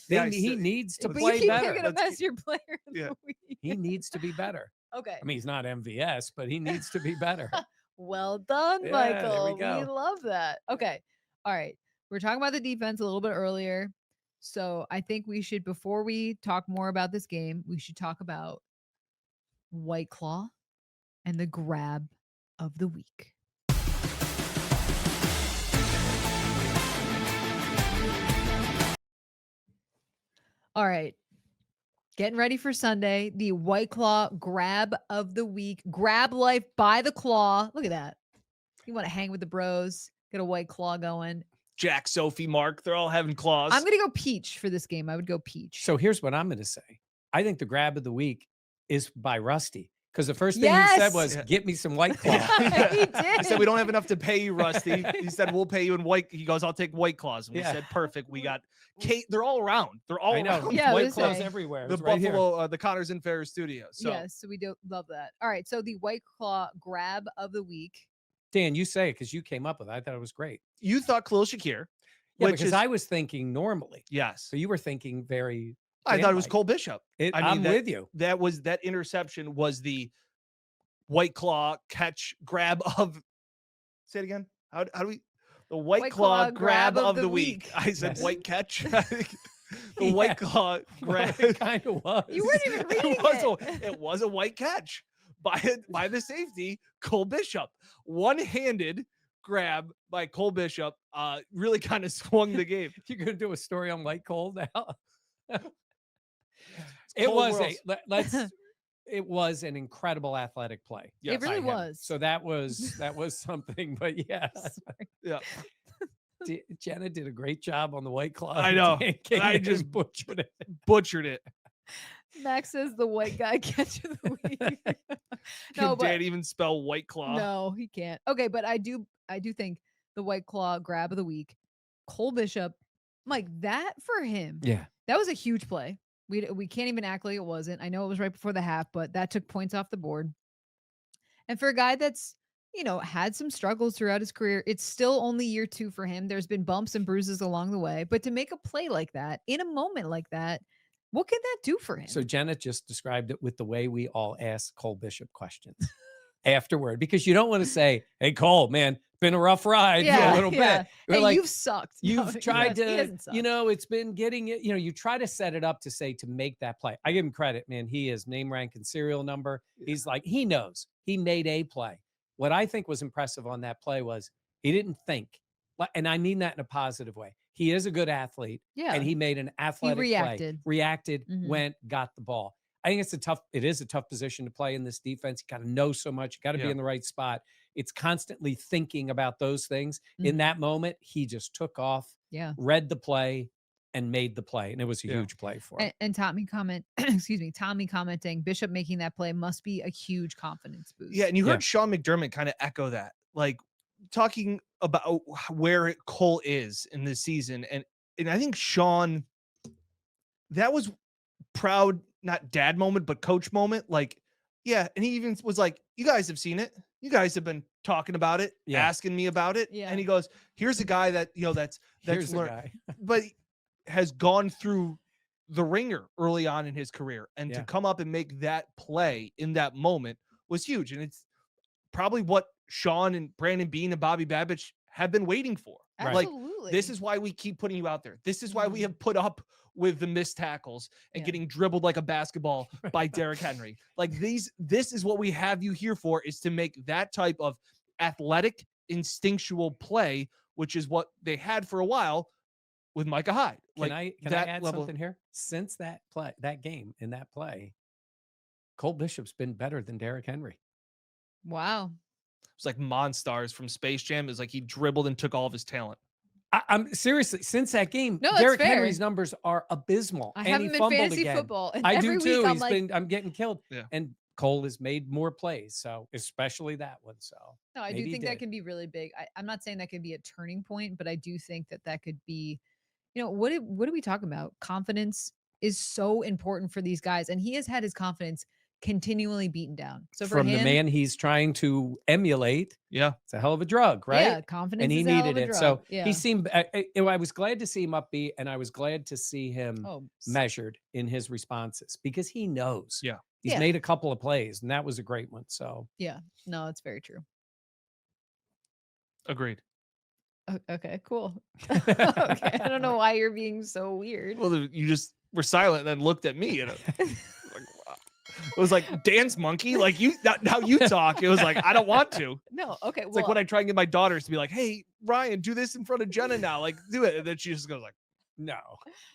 Yeah, He needs to but play you keep better. picking a mess your player of Yeah. the week. He needs to be better. Okay. I mean, he's not MVS, but he needs to be better. Well done, Yeah, Michael. there we We go. love that. Okay. All right. We're talking about the defense a little bit earlier. So I think we should, before we talk more about this game, we should talk about White Claw and the grab of the week. All right. Getting ready for Sunday, the White Claw grab of the week. Grab life by the claw. Look at that. You want to hang with the bros, get a White Claw going. Jack, Sophie, Mark, they're all having claws. I'm going to go peach for this game. I would go peach. So here's what I'm going to say. I think the grab of the week is by Rusty. Because the first thing he Yes! said was, get me some White Claw. He did. He said, we don't have enough to pay you, Rusty. He said, we'll pay you in white. He goes, I'll take White Claws. And we Yeah. said, perfect. We got Kate. They're all around. They're all I know. around. Yeah, White this Claws. is- everywhere. The It's right here. Buffalo, the Connors and Ferris studio. So Yes, so we do love that. All right, so the White Claw grab of the week. Dan, you say it because you came up with it. I thought it was great. you thought Khalil Shakir, Yeah, which because is, I was thinking normally. yes. So you were thinking very. I thought it was Dan-like. Cole Bishop. I'm that, with you. That interception was the White Claw catch grab of. Say it again. How do we? The White Claw grab of the week. I said Yes. white catch. The White Claw grab. It kind of was. You weren't even reading it. It was a white catch by the safety, Cole Bishop. One-handed grab by Cole Bishop really kind of swung the game. You're going to do a story on White Cole now? It was an incredible athletic play. Yes. It really by him. was. So that was something, but yeah. Yeah. Jenna did a great job on the White Claw. I know. Dan came I in just and butchered it. Butchered it. Max says the white guy catch of the week. Can Dan even spell White Claw? No, he can't. Okay, but I do think the White Claw grab of the week, Cole Bishop, Mike, that for him, Yeah. that was a huge play. We can't even act like it wasn't. I know it was right before the half, but that took points off the board. And for a guy that's, had some struggles throughout his career, it's still only year 2 for him. There's been bumps and bruises along the way, but to make a play like that in a moment like that, what could that do for him? So Jenna just described it with the way we all ask Cole Bishop questions afterward, because you don't want to say, "Hey Cole, man, been a rough ride a little bit." We're Hey, like, you've sucked. You've tried he to, hasn't sucked. it's been getting it. You try to set it up to make that play. I give him credit, man. He is name, rank, and serial number. He's like, he knows he made a play. What I think was impressive on that play was he didn't think, and I mean that in a positive way. He is a good athlete, Yeah. and he made an athletic reacted. play. Reacted, Mhm. went, got the ball. I think it is a tough position to play in this defense. You got to know so much. You got to be in the right spot. It's constantly thinking about those things. In that moment, he just took off, read the play, and made the play. And it was a huge play for him. And Tommy commenting, Bishop making that play must be a huge confidence boost. Yeah, and you heard Sean McDermott kind of echo that, like talking about where Cole is in this season. And I think Sean, that was proud, not dad moment, but coach moment. Like, yeah. And he even was like, you guys have seen it. You guys have been talking about it, asking me about it. Yeah. And he goes, here's a guy that, that's Here's learned, a guy. but has gone through the ringer early on in his career. And to come up and make that play in that moment was huge. And it's probably what Sean and Brandon Beane and Bobby Babich have been waiting for. Absolutely. Like, this is why we keep putting you out there. This is why we have put up with the missed tackles and getting dribbled like a basketball by Derrick Henry. Like this is what we have you here for, is to make that type of athletic, instinctual play, which is what they had for a while with Micah Hyde. Can I add something here? Since that game in that play, Cole Bishop's been better than Derrick Henry. Wow. It's like Monstars from Space Jam. It's like he dribbled and took all of his talent. I'm seriously, since that game, No, that's Derrick fair. Henry's numbers are abysmal. I And have he him in fumbled fantasy again. football. And I every do too. week I'm getting killed. Yeah. And Cole has made more plays, so especially that one. So no, I maybe do he think that did. can be really big. I'm not saying that could be a turning point, but I do think that could be, what are we talking about? Confidence is so important for these guys. And he has had his confidence continually beaten down. So for from him, the man he's trying to emulate, Yeah. it's a hell of a drug, right? Yeah, confidence and he is a hell needed of a it. drug. So Yeah. he seemed. I was glad to see him upbeat, and I was glad to see him measured in his responses because he knows. Yeah. He's made a couple of plays, and that was a great one. So yeah, no, it's very true. Agreed. Okay, cool. Okay, I don't know why you're being so weird. Well, you just were silent and then looked at me. And it was like dance monkey. Like you, now you talk. It was like, I don't want to. No, okay. It's like when I try and get my daughters to be like, hey, Ryan, do this in front of Jenna now. Like, do it. And then she just goes like, no.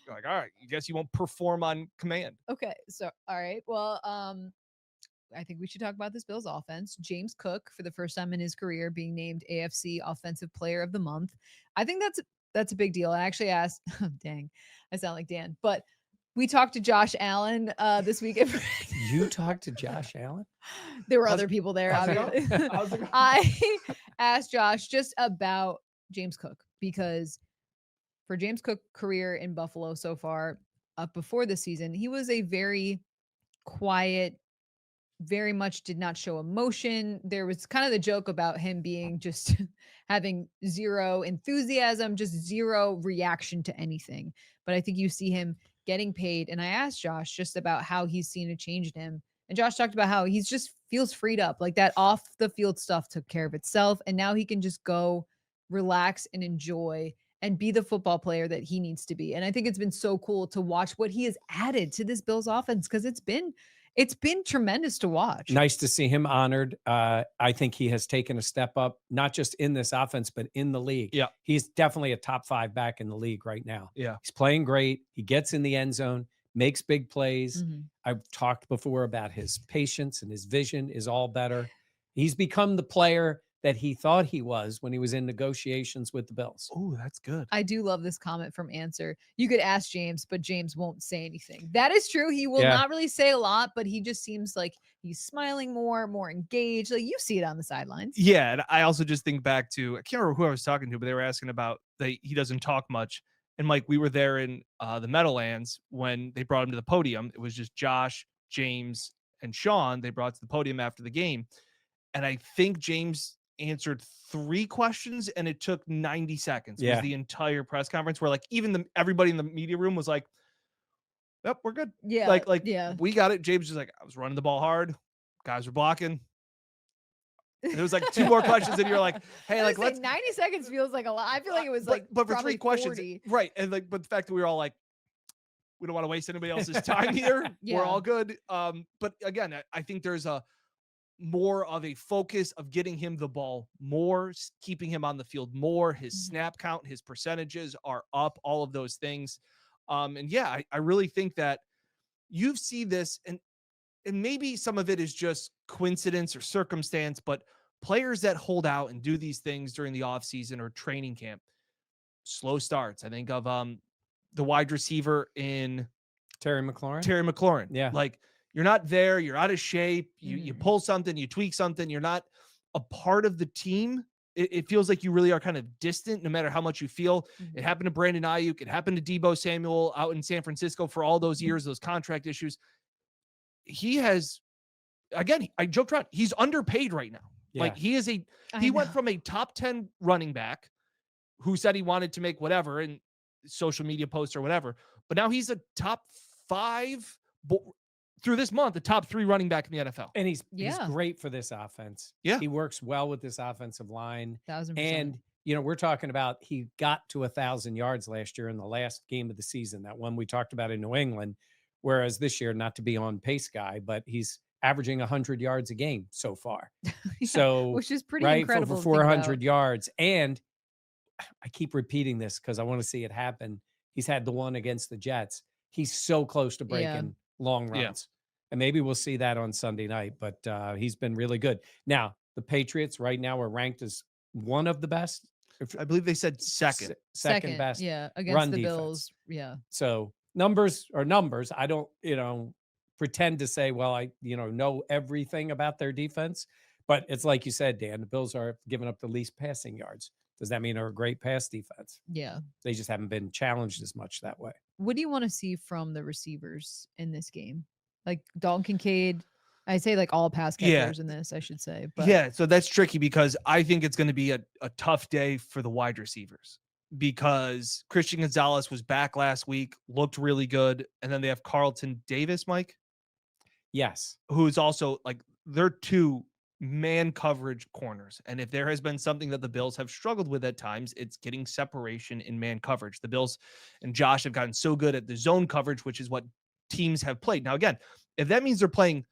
You're like, all right, I guess you won't perform on command. Okay, so all right. Well, I think we should talk about this Bills offense. James Cook, for the first time in his career, being named AFC Offensive Player of the Month. I think that's a big deal. I actually asked, dang, I sound like Dan, but we talked to Josh Allen this weekend. You talked to Josh Allen? There were other people there, obviously. I asked Josh just about James Cook because for James Cook's career in Buffalo so far, before the season, he was a very quiet, very much did not show emotion. There was kind of the joke about him being just having zero enthusiasm, just zero reaction to anything. But I think you see him getting paid. And I asked Josh just about how he's seen a change in him. And Josh talked about how he's just feels freed up, like that off the field stuff took care of itself. And now he can just go relax and enjoy and be the football player that he needs to be. And I think it's been so cool to watch what he has added to this Bills offense because it's been tremendous to watch. Nice to see him honored. I think he has taken a step up, not just in this offense, but in the league. Yeah. He's definitely a top 5 back in the league right now. Yeah. He's playing great. He gets in the end zone, makes big plays. Mhm. I've talked before about his patience and his vision is all better. He's become the player that he thought he was when he was in negotiations with the Bills. Oh, that's good. I do love this comment from Answer. You could ask James, but James won't say anything. That is true. He will not really say a lot, but he just seems like he's smiling more engaged. Like you see it on the sidelines. Yeah. And I also just think back to, I can't remember who I was talking to, but they were asking about that he doesn't talk much. And Mike, we were there in the Meadowlands when they brought him to the podium. It was just Josh, James, and Sean. They brought to the podium after the game. And I think James answered 3 questions and it took 90 seconds. Was the entire press conference where like even everybody in the media room was like, yep, we're good. Yeah. Like yeah. we got it. James was like, I was running the ball hard. Guys were blocking. And it was like 2 more questions and you're like, hey, like let's 90 seconds feels like a lot. I feel like it was but for 3 questions. 40. Right. And like, but the fact that we were all like, we don't want to waste anybody else's time here. Yeah. We're all good. But again, I think there's a more of a focus of getting him the ball more, keeping him on the field more. His snap count, his percentages are up, all of those things. And yeah, I really think that you see this and maybe some of it is just coincidence or circumstance, but players that hold out and do these things during the off season or training camp, slow starts. I think of the wide receiver in Terry McLaurin. Yeah. Like, you're not there. You're out of shape. You pull something, you tweak something. You're not a part of the team. It feels like you really are kind of distant no matter how much you feel. It happened to Brandon Ayuk. It happened to Deebo Samuel out in San Francisco for all those years, those contract issues. He has, again, I joked around. He's underpaid right now. Yeah. Like he went from a top 10 running back who said he wanted to make whatever in social media posts or whatever, but now he's a top 5 through this month, the top 3 running back in the NFL. And he's great for this offense. Yeah. He works well with this offensive line. 1000%. And, we're talking about he got to 1,000 yards last year in the last game of the season, that one we talked about in New England. Whereas this year, not to be on pace guy, but he's averaging 100 yards a game so far. So, which is pretty right, incredible. for 400 yards. And I keep repeating this because I want to see it happen. He's had the one against the Jets. He's so close to breaking long runs. And maybe we'll see that on Sunday night, but he's been really good. Now, the Patriots right now are ranked as one of the best. I believe they said second best. Yeah, against run the defense. Bills. Yeah. So numbers are numbers. I don't, pretend to say, well, I, know everything about their defense, but it's like you said, Dan, the Bills are giving up the least passing yards. Does that mean they're a great pass defense? Yeah. They just haven't been challenged as much that way. What do you want to see from the receivers in this game? Like Dalton Kincaid, I say like all pass catchers in this, I should say. But yeah, so that's tricky because I think it's going to be a tough day for the wide receivers because Christian Gonzalez was back last week, looked really good. And then they have Carlton Davis, Mike. Yes. Who's also like, they're two man coverage corners. And if there has been something that the Bills have struggled with at times, it's getting separation in man coverage. The Bills and Josh have gotten so good at the zone coverage, which is what teams have played. Now, again, if that means they're playing,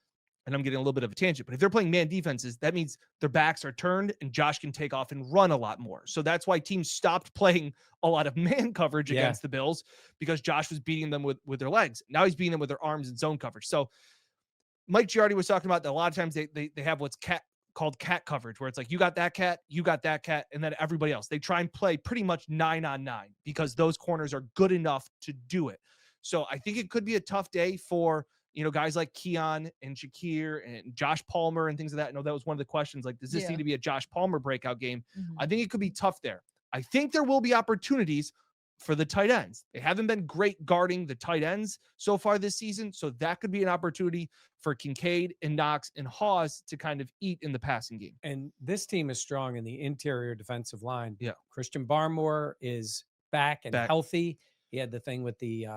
and I'm getting a little bit of a tangent, but if they're playing man defenses, that means their backs are turned and Josh can take off and run a lot more. So that's why teams stopped playing a lot of man coverage against the Bills, because Josh was beating them with their legs. Now he's beating them with their arms and zone coverage. So Mike Giardi was talking about that a lot of times they have what's called cat coverage, where it's like, you got that cat, and then everybody else. They try and play pretty much 9-on-9 because those corners are good enough to do it. So I think it could be a tough day for, guys like Keon and Shakir and Josh Palmer and things of that. I know that was one of the questions. Like, does this need to be a Josh Palmer breakout game? Mm-hmm. I think it could be tough there. I think there will be opportunities for the tight ends. They haven't been great guarding the tight ends so far this season. So that could be an opportunity for Kincaid and Knox and Hawes to kind of eat in the passing game. And this team is strong in the interior defensive line. Yeah. Christian Barmore is back and healthy. He had the thing with the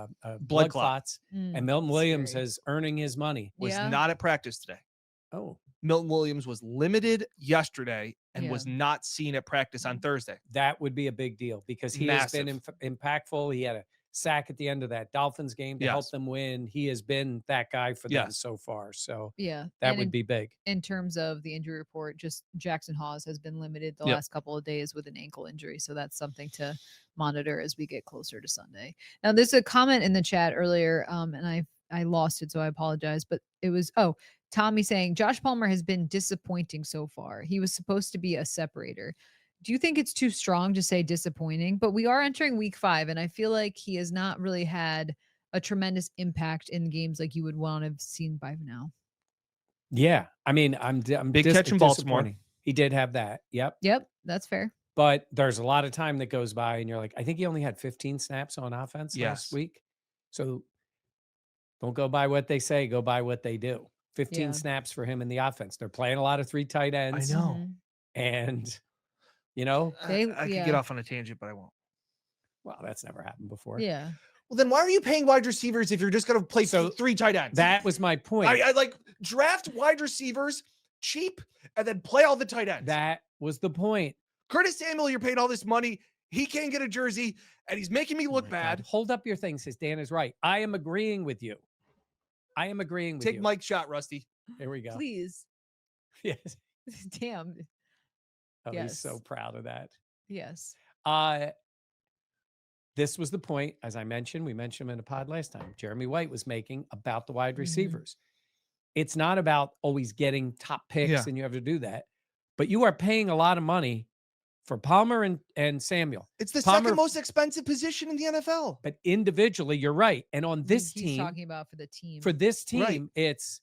blood clots. And Milton Williams is earning his money. Was not at practice today. Oh. Milton Williams was limited yesterday and was not seen at practice on Thursday. That would be a big deal because he has been impactful. He had a sack at the end of that Dolphins game to help them win. He has been that guy for them so far. So that would be big. In terms of the injury report, just Jackson Hawes has been limited the last couple of days with an ankle injury. So that's something to monitor as we get closer to Sunday. Now, there's a comment in the chat earlier, and I lost it, so I apologize. But it was, Tommy saying, Josh Palmer has been disappointing so far. He was supposed to be a separator. Do you think it's too strong to say disappointing? But we are entering week 5, and I feel like he has not really had a tremendous impact in games like you would want to have seen by now. Yeah. I mean, I'm big catch in Baltimore. He did have that. Yep. That's fair. But there's a lot of time that goes by, and you're like, I think he only had 15 snaps on offense last week. So don't go by what they say, go by what they do. 15 snaps for him in the offense. They're playing a lot of 3 tight ends. I know. And, I could get off on a tangent, but I won't. Well, that's never happened before. Yeah. Well, then why are you paying wide receivers if you're just going to play 3 tight ends? That was my point. I like draft wide receivers cheap and then play all the tight ends. That was the point. Curtis Samuel, you're paying all this money. He can't get a jersey, and he's making me look bad. God. Hold up your thing, says Dan is right. I am agreeing with you. Take Mike's shot, Rusty. Here we go. Please. Yes. Damn. Oh, he's so proud of that. Yes. This was the point, as I mentioned, we mentioned him in a pod last time, Jeremy White was making about the wide receivers. It's not about always getting top picks and you have to do that, but you are paying a lot of money for Palmer and Samuel. It's the second most expensive position in the NFL. But individually, you're right. And on this he's team, talking about for the team. For this team, it's,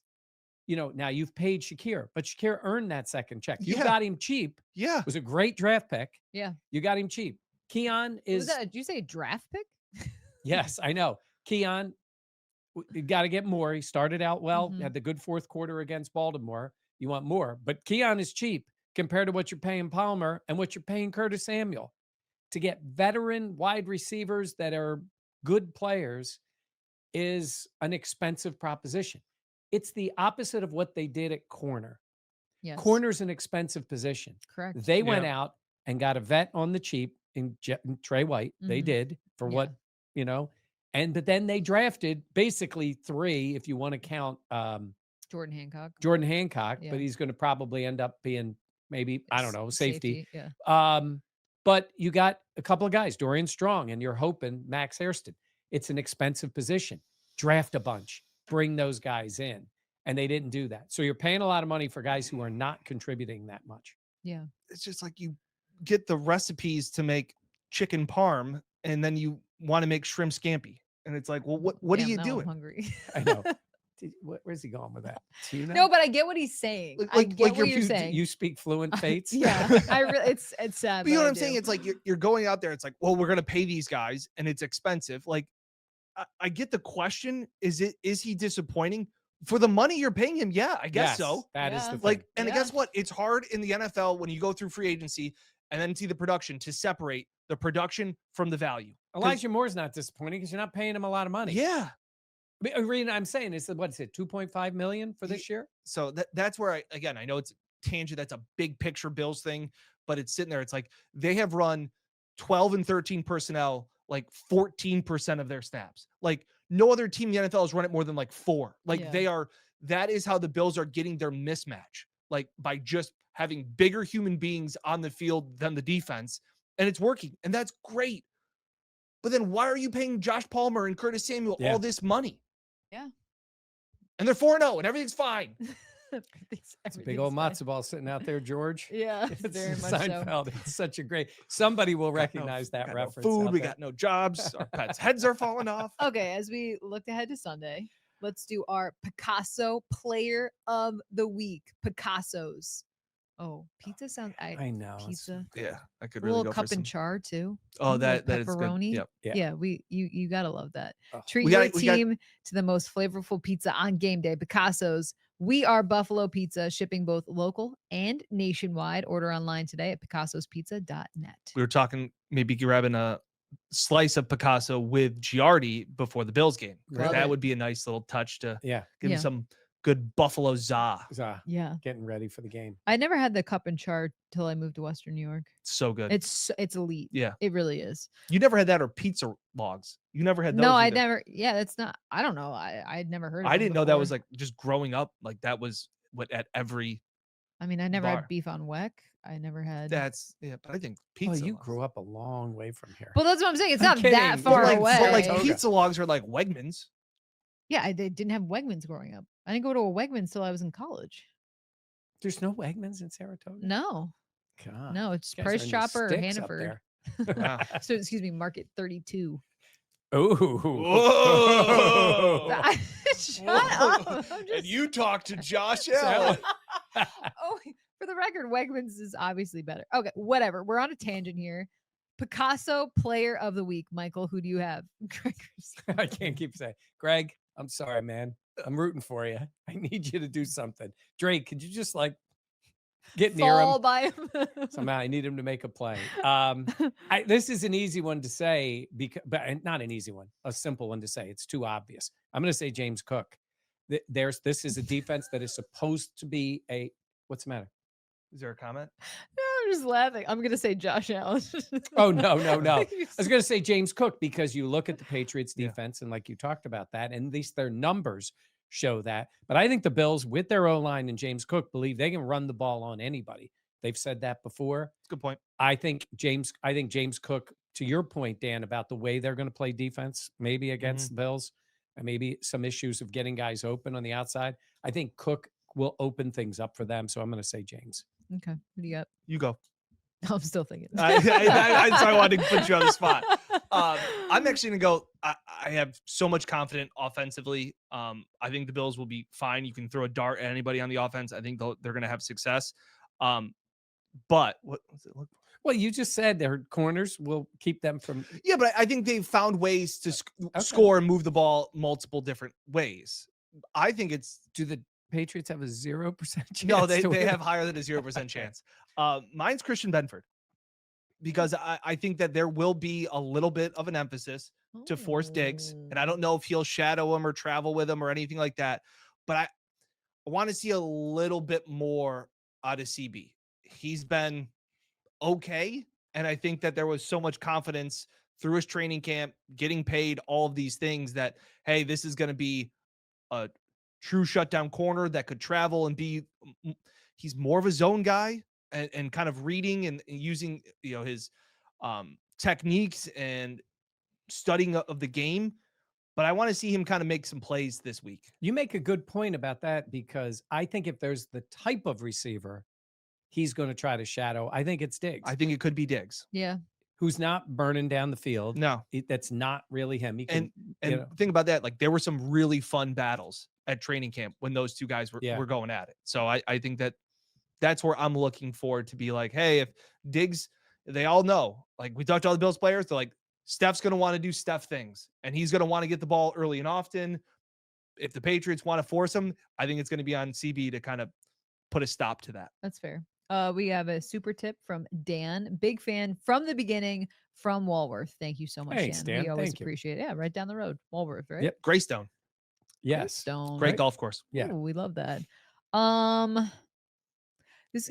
now you've paid Shakir, but Shakir earned that second check. You got him cheap. Yeah. It was a great draft pick. Yeah. You got him cheap. Keon is. Did you say draft pick? Yes, I know. Keon, you got to get more. He started out well, had the good fourth quarter against Baltimore. You want more. But Keon is cheap compared to what you're paying Palmer and what you're paying Curtis Samuel. To get veteran wide receivers that are good players is an expensive proposition. It's the opposite of what they did at corner. Yes. Corner's an expensive position. Correct. They went out and got a vet on the cheap in Trey White. They did for what, but then they drafted basically 3, if you want to count Jordan Hancock, but he's going to probably end up being maybe, I don't know, safety. Yeah. But you got a couple of guys, Dorian Strong, and you're hoping Max Hairston. It's an expensive position. Draft a bunch, bring those guys in. And they didn't do that. So you're paying a lot of money for guys who are not contributing that much. Yeah. It's just like you get the recipes to make chicken parm and then you want to make shrimp scampi. And it's like, well, what are you doing? I'm hungry. I know. Where's he going with that? No, but I get what he's saying. I get what you're saying. You speak fluent fates. Yeah, it's sad. But you know what I'm saying? It's like you're going out there. It's like, well, we're going to pay these guys and it's expensive. Like, I get the question. Is he disappointing? For the money you're paying him, yeah, I guess so. That is the thing. Like, and guess what? It's hard in the NFL when you go through free agency and then see the production to separate the production from the value. Elijah Moore's not disappointing because you're not paying him a lot of money. Yeah. I'm saying is what is it, 2.5 million for this year? So that's where I know it's tangent. That's a big picture Bills thing, but it's sitting there. It's like they have run 12 and 13 personnel, like 14% of their snaps. Like no other team in the NFL has run it more than like 4. Like that is how the Bills are getting their mismatch. Like by just having bigger human beings on the field than the defense, and it's working. And that's great. But then why are you paying Josh Palmer and Curtis Samuel all this money? Yeah. And they're 4-0 and everything's fine. It's a big old matzo ball sitting out there, George. Yeah, it's very much Seinfeld. So. It's such a great. Somebody will recognize that reference. No food. We got no jobs. Our pets' heads are falling off. Okay, as we look ahead to Sunday, let's do our Picasso Player of the Week. Picassos. Oh, pizza sounds. I know pizza. Yeah, I could a really little go cup for some and char too. Oh, that pepperoni. is good. Yep. Yeah, you gotta love that. Treat your team to the most flavorful pizza on game day. Picasso's. We are Buffalo Pizza, shipping both local and nationwide. Order online today at picassospizza.net. We were talking maybe grabbing a slice of Picasso with Giardi before the Bills game. That would be a nice little touch to give him some good Buffalo za. Yeah. Getting ready for the game. I never had the cup and char till I moved to Western New York. So good. It's elite. Yeah. It really is. You never had that or pizza logs? You never had those? No, I never. Yeah, that's not. I don't know. I'd never heard of it. I didn't know that was like just growing up. Like that was what at every I never had beef on weck. I never had. But I think pizza. Oh, you grew up a long way from here. Well, that's what I'm saying. It's not that far away. But like pizza logs are like Wegmans. Yeah, they didn't have Wegmans growing up. I didn't go to a Wegmans till I was in college. There's no Wegmans in Saratoga? No. God. No, it's Price Chopper or Hannaford. Wow. So, excuse me, Market 32. Oh. Shut up. And you talk to Josh Allen. Oh, for the record, Wegmans is obviously better. Okay, whatever. We're on a tangent here. Picasso Player of the Week. Michael, who do you have? I can't keep saying. Greg, I'm sorry, man. I'm rooting for you. I need you to do something. Drake, could you just like get near him? By him. Somehow I need him to make a play. This is an easy one to say, but not an easy one, a simple one to say. It's too obvious. I'm going to say James Cook. This is a defense that is supposed to be what's the matter? Is there a comment? No, I'm just laughing. I'm going to say Josh Allen. Oh, no. I was going to say James Cook because you look at the Patriots defense and like you talked about that, and at least their numbers show that. But I think the Bills with their O-line and James Cook believe they can run the ball on anybody. They've said that before. Good point. I think James Cook, to your point, Dan, about the way they're going to play defense, maybe against the Bills, and maybe some issues of getting guys open on the outside. I think Cook will open things up for them. So I'm going to say James. Okay. What do you got? You go. I'm still thinking. I wanted to put you on the spot. I'm actually going to go. I have so much confidence offensively. I think the Bills will be fine. You can throw a dart at anybody on the offense. I think they're going to have success. But what does it look like? Well, you just said their corners will keep them from. Yeah, but I think they've found ways to score and move the ball multiple different ways. I think do the Patriots have a 0% chance? No, they have higher than a 0% chance. Mine's Christian Benford, because I think that there will be a little bit of an emphasis to force Diggs, and I don't know if he'll shadow him or travel with him or anything like that, but I want to see a little bit more out of CB. He's been okay, and I think that there was so much confidence through his training camp, getting paid, all of these things that, hey, this is going to be a true shutdown corner that could travel and he's more of a zone guy and kind of reading and using, his techniques and studying of the game. But I want to see him kind of make some plays this week. You make a good point about that, because I think if there's the type of receiver he's going to try to shadow, I think it's Diggs. I think it could be Diggs. Yeah. Who's not burning down the field. No. That's not really him. He can, and think about that. Like, there were some really fun battles at training camp when those two guys were going at it. So I think that's where I'm looking forward to be like, hey, if Diggs, they all know, like we talked to all the Bills players, they're like, Steph's going to want to do Steph things, and he's going to want to get the ball early and often. if the Patriots want to force them, I think it's going to be on CB to kind of put a stop to that. That's fair. We have a super tip from Dan, big fan from the beginning from Walworth. Thank you so much, Thanks, Dan. We always Thank you. appreciate it. Yeah, right down the road, Walworth, right? Yep. Greystone. Yes. Stone. Great golf course. Yeah. Ooh, we love that. This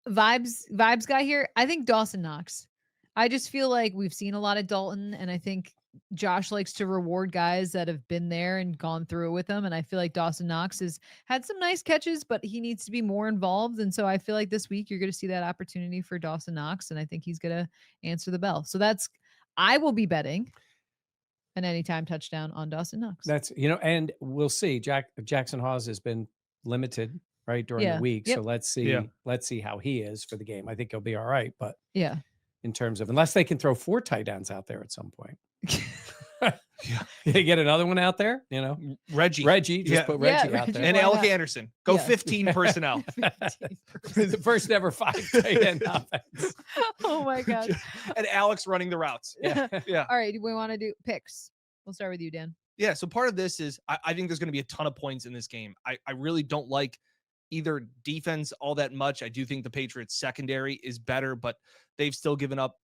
vibes guy here. I think Dawson Knox. I just feel like we've seen a lot of Dalton, and I think Josh likes to reward guys that have been there and gone through it with him. And I feel like Dawson Knox has had some nice catches, but he needs to be more involved. And so I feel like this week you're going to see that opportunity for Dawson Knox, and I think he's going to answer the bell. So I will be betting an anytime touchdown on Dawson Knox. That's, and we'll see. Jackson Hawes has been limited, right, during the week. Yep. So let's see how he is for the game. I think he'll be all right, but yeah, in terms of, unless they can throw 4 tight ends out there at some point. They get another one out there, Reggie, just put Reggie out there. And Alec Anderson. Go 15 personnel. 15 the first ever 5 tight end offense. Oh my God. And Alex running the routes. Yeah. All right. Do we want to do picks? We'll start with you, Dan. Yeah. So part of this is I think there's going to be a ton of points in this game. I really don't like either defense all that much. I do think the Patriots secondary is better, but they've still given up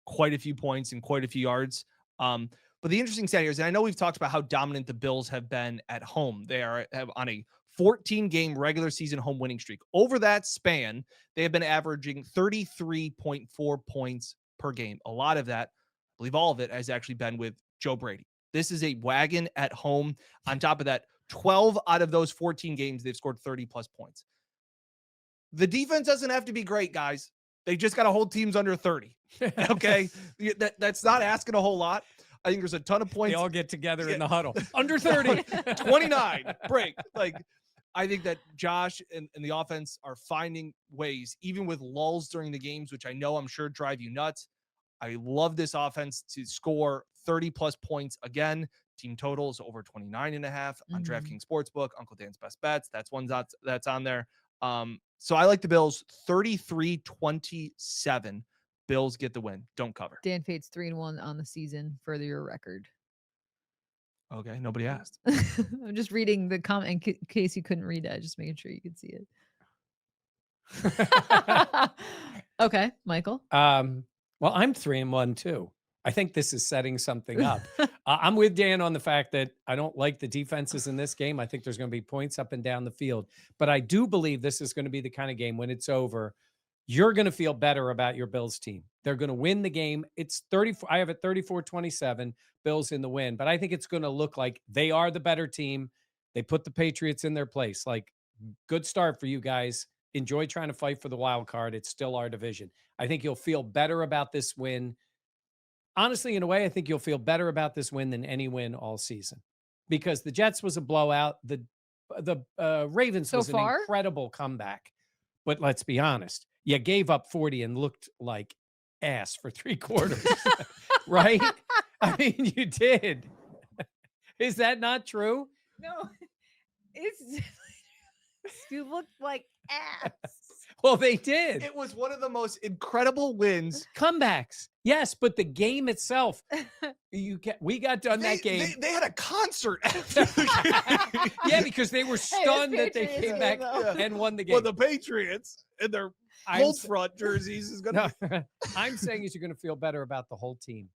quite a few points and quite a few yards. But the interesting stat here is, and I know we've talked about how dominant the Bills have been at home. They have on a 14-game regular season home winning streak. Over that span, they have been averaging 33.4 points per game. A lot of that, I believe all of it, has actually been with Joe Brady. This is a wagon at home. On top of that, 12 out of those 14 games, they've scored 30-plus points. The defense doesn't have to be great, guys. They just got to hold teams under 30. Okay? That's not asking a whole lot. I think there's a ton of points. They all get together in the huddle. Under 30. 29. Break. I think that Josh and the offense are finding ways, even with lulls during the games, which I know I'm sure drive you nuts. I love this offense to score 30-plus points again. Team total is over 29.5 on DraftKings Sportsbook. Uncle Dan's Best Bets. That's one that's on there. So I like the Bills 33-27. Bills get the win. Don't cover. Dan fades 3-1 on the season for your record. Okay. Nobody asked. I'm just reading the comment in case you couldn't read it. Just making sure you could see it. Okay. Michael. Well, I'm 3-1 too. I think this is setting something up. I'm with Dan on the fact that I don't like the defenses in this game. I think there's going to be points up and down the field, but I do believe this is going to be the kind of game when it's over, you're going to feel better about your Bills team. They're going to win the game. It's 34. I have it 34-27, Bills in the win, but I think it's going to look like they are the better team. They put the Patriots in their place. Like, good start for you guys. Enjoy trying to fight for the wild card. It's still our division. I think you'll feel better about this win. Honestly, in a way, I think you'll feel better about this win than any win all season, because the Jets was a blowout. The Ravens was an incredible comeback, but let's be honest. You gave up 40 and looked like ass for 3 quarters, right? I mean, you did. Is that not true? No, you looked like ass. Well, they did. It was one of the most incredible wins. Comebacks. Yes, but the game itself, we got done that game. They had a concert after the game. Yeah, because they were stunned that they came back and won the game. Well, the Patriots and their cold front jerseys is going to. I'm saying is you're going to feel better about the whole team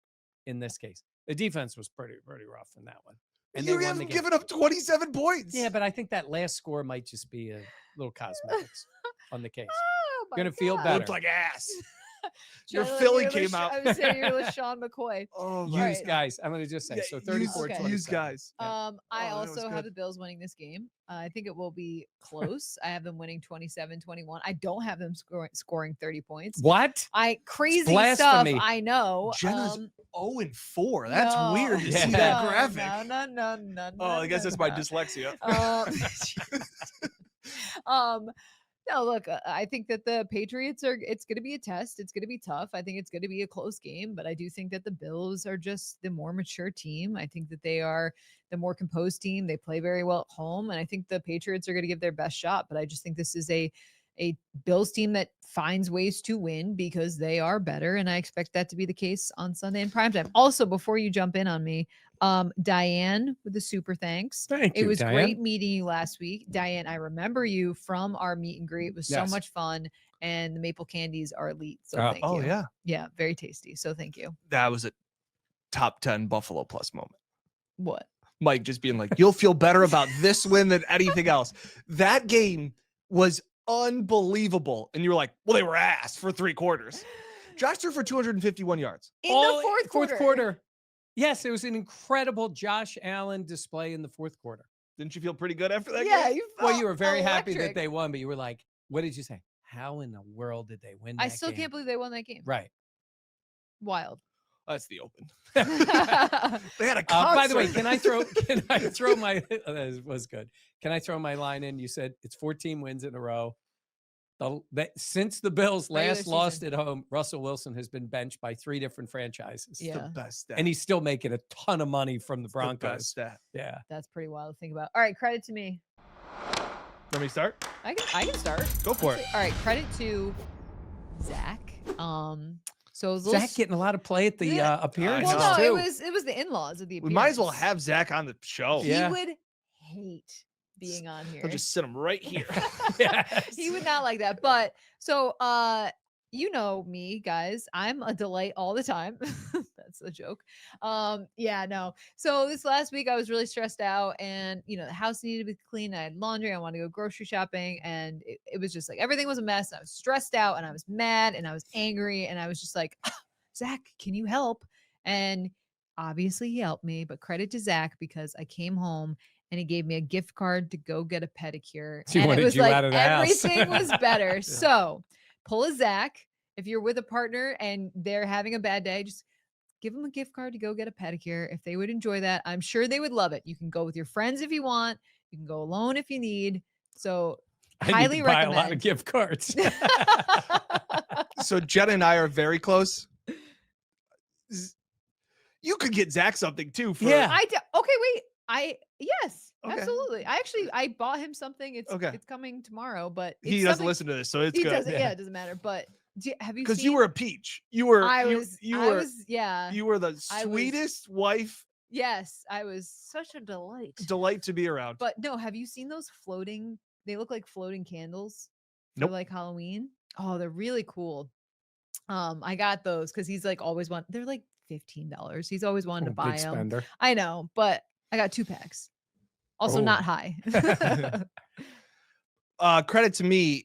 in this case. The defense was pretty rough in that one. And you haven't given up 27 points. Yeah, but I think that last score might just be a little cosmetics on the case. Oh, you're going to feel better. Looked like ass. Your Philly came out. I was saying you're with Sean McCoy. Oh, use guys. I'm going to just say so. 34-27. Use guys. I also have the Bills winning this game. I think it will be close. I have them winning 27-21. I don't have them scoring 30 points. What? Crazy stuff. I know. Jenna's 0-4. That's weird to see that graphic. No. I guess that's my dyslexia. No, look, I think that the Patriots it's going to be a test. It's going to be tough. I think it's going to be a close game, but I do think that the Bills are just the more mature team. I think that they are the more composed team. They play very well at home, and I think the Patriots are going to give their best shot, but I just think this is a a Bills team that finds ways to win because they are better. And I expect that to be the case on Sunday in primetime. Also, before you jump in on me, Diane with the super thanks. Thank you, It was Diane. great meeting you last week. Diane, I remember you from our meet and greet. It was so Yes. much fun. And the maple candies are elite. So thank Oh you. yeah, Yeah, very tasty. So thank you. that was a top 10 Buffalo Plus moment. What? Mike just being like, you'll feel better about this win than anything else. That game was unbelievable. And you were like, well, they were ass for 3 quarters. Josh threw for 251 yards. In the fourth quarter. Yes, it was an incredible Josh Allen display in the fourth quarter. Didn't you feel pretty good after that Yeah, game? You were very happy that electric. they won, but you were like, what did you say? How in the world did they win that I still game? can't believe they won that game. Right. Wild. That's the open. They They had a concert. By the way, can I throw my that was good. Can I throw my line in? You said it's 14 wins in a row. Since the Bills Regular last lost season. at home, Russell Wilson has been benched by 3 different franchises. Yeah. The best stat. And he's still making a ton of money from the It's the best Broncos. stat. Yeah. That's pretty wild to think about. All right, credit to me. Let me start. I can start. Go for it. All right, credit to Zach. So it was a little Zach getting a lot of play at the Yeah. appearances well, no, too. it was the in-laws of the We appearance. might as well have Zach on the show. Yeah. He would hate being on here. I'll just sit him right here. Yes. He would not like that. But so you know me, guys. I'm a delight all the time. That's a joke. Yeah, no. So this last week I was really stressed out and the house needed to be clean. I had laundry. I wanted to go grocery shopping. And it was just like everything was a mess. I was stressed out and I was mad and I was angry. And I was just like, Zach, can you help? And obviously he helped me, but credit to Zach because I came home and he gave me a gift card to go get a pedicure. He and wanted it was you like out of the house. everything was better. So pull a Zach. If you're with a partner and they're having a bad day, just give them a gift card to go get a pedicure. If they would enjoy that, I'm sure they would love it. You can go with your friends if you want. You can go alone if you need. So I highly need to buy recommend. a lot of gift cards. So Jenna and I are very close. You could get Zach something too. For, Yeah. Okay, wait. Yes, Okay. absolutely. I bought him something. It's coming tomorrow, but He it's doesn't something- listen to this, so it's He good. doesn't. Yeah, it doesn't matter. But have you? Because Seen, you were a peach. You were. I you, was. you I were. was. Yeah. You were the I was- sweetest wife. Yes, I was such a delight. Delight to be around. But no, have you seen those floating? They look like floating candles for Nope. like Halloween. Oh, they're really cool. I got those because he's like always want. They're like $15. He's always wanted to buy Big them. spender. I know, but I got 2 packs. Also Oh. not high. Credit to me.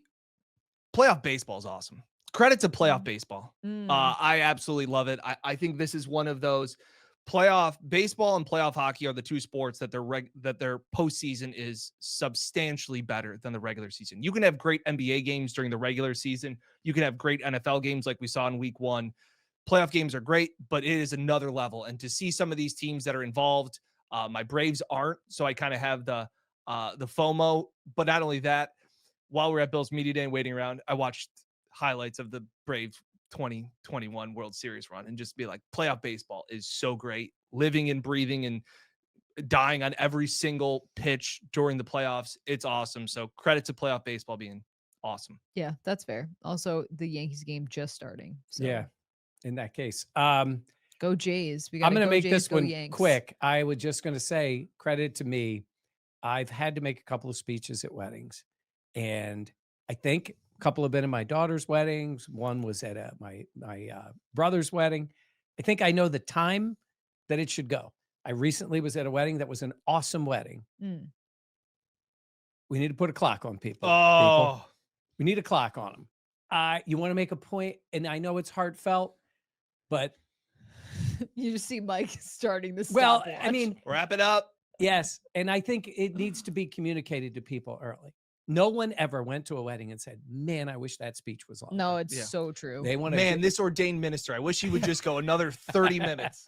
Playoff baseball is awesome. Credit to playoff baseball. Mm. I absolutely love it. I think this is one of those playoff baseball and playoff hockey are the 2 sports that their postseason is substantially better than the regular season. You can have great NBA games during the regular season. You can have great NFL games like we saw in week 1. Playoff games are great, but it is another level. And to see some of these teams that are involved, my Braves aren't, so I kind of have the FOMO. But not only that, while we're at Bills Media Day and waiting around, I watched highlights of the Braves 2021 World Series run and just be like, playoff baseball is so great. Living and breathing and dying on every single pitch during the playoffs. It's awesome. So credit to playoff baseball being awesome. Yeah, that's fair. Also, the Yankees game just starting. So Yeah. In that case. go Jays. I'm going to make Jays, this go one Yanks. quick. I was just going to say, credit to me. I've had to make a couple of speeches at weddings. And I think a couple have been at my daughter's weddings. One was at my brother's wedding. I think I know the time that it should go. I recently was at a wedding that was an awesome wedding. Mm. We need to put a clock on people. Oh, We need a clock on them. You want to make a point, and I know it's heartfelt, but You just see Mike starting this. well, I mean, wrap it up. yes, and I think it needs to be communicated to people early. No one ever went to a wedding and said, "Man, I wish that speech was on." no, it's Yeah. so true. They want to. Man, this ordained minister. I wish he would just go another 30 minutes.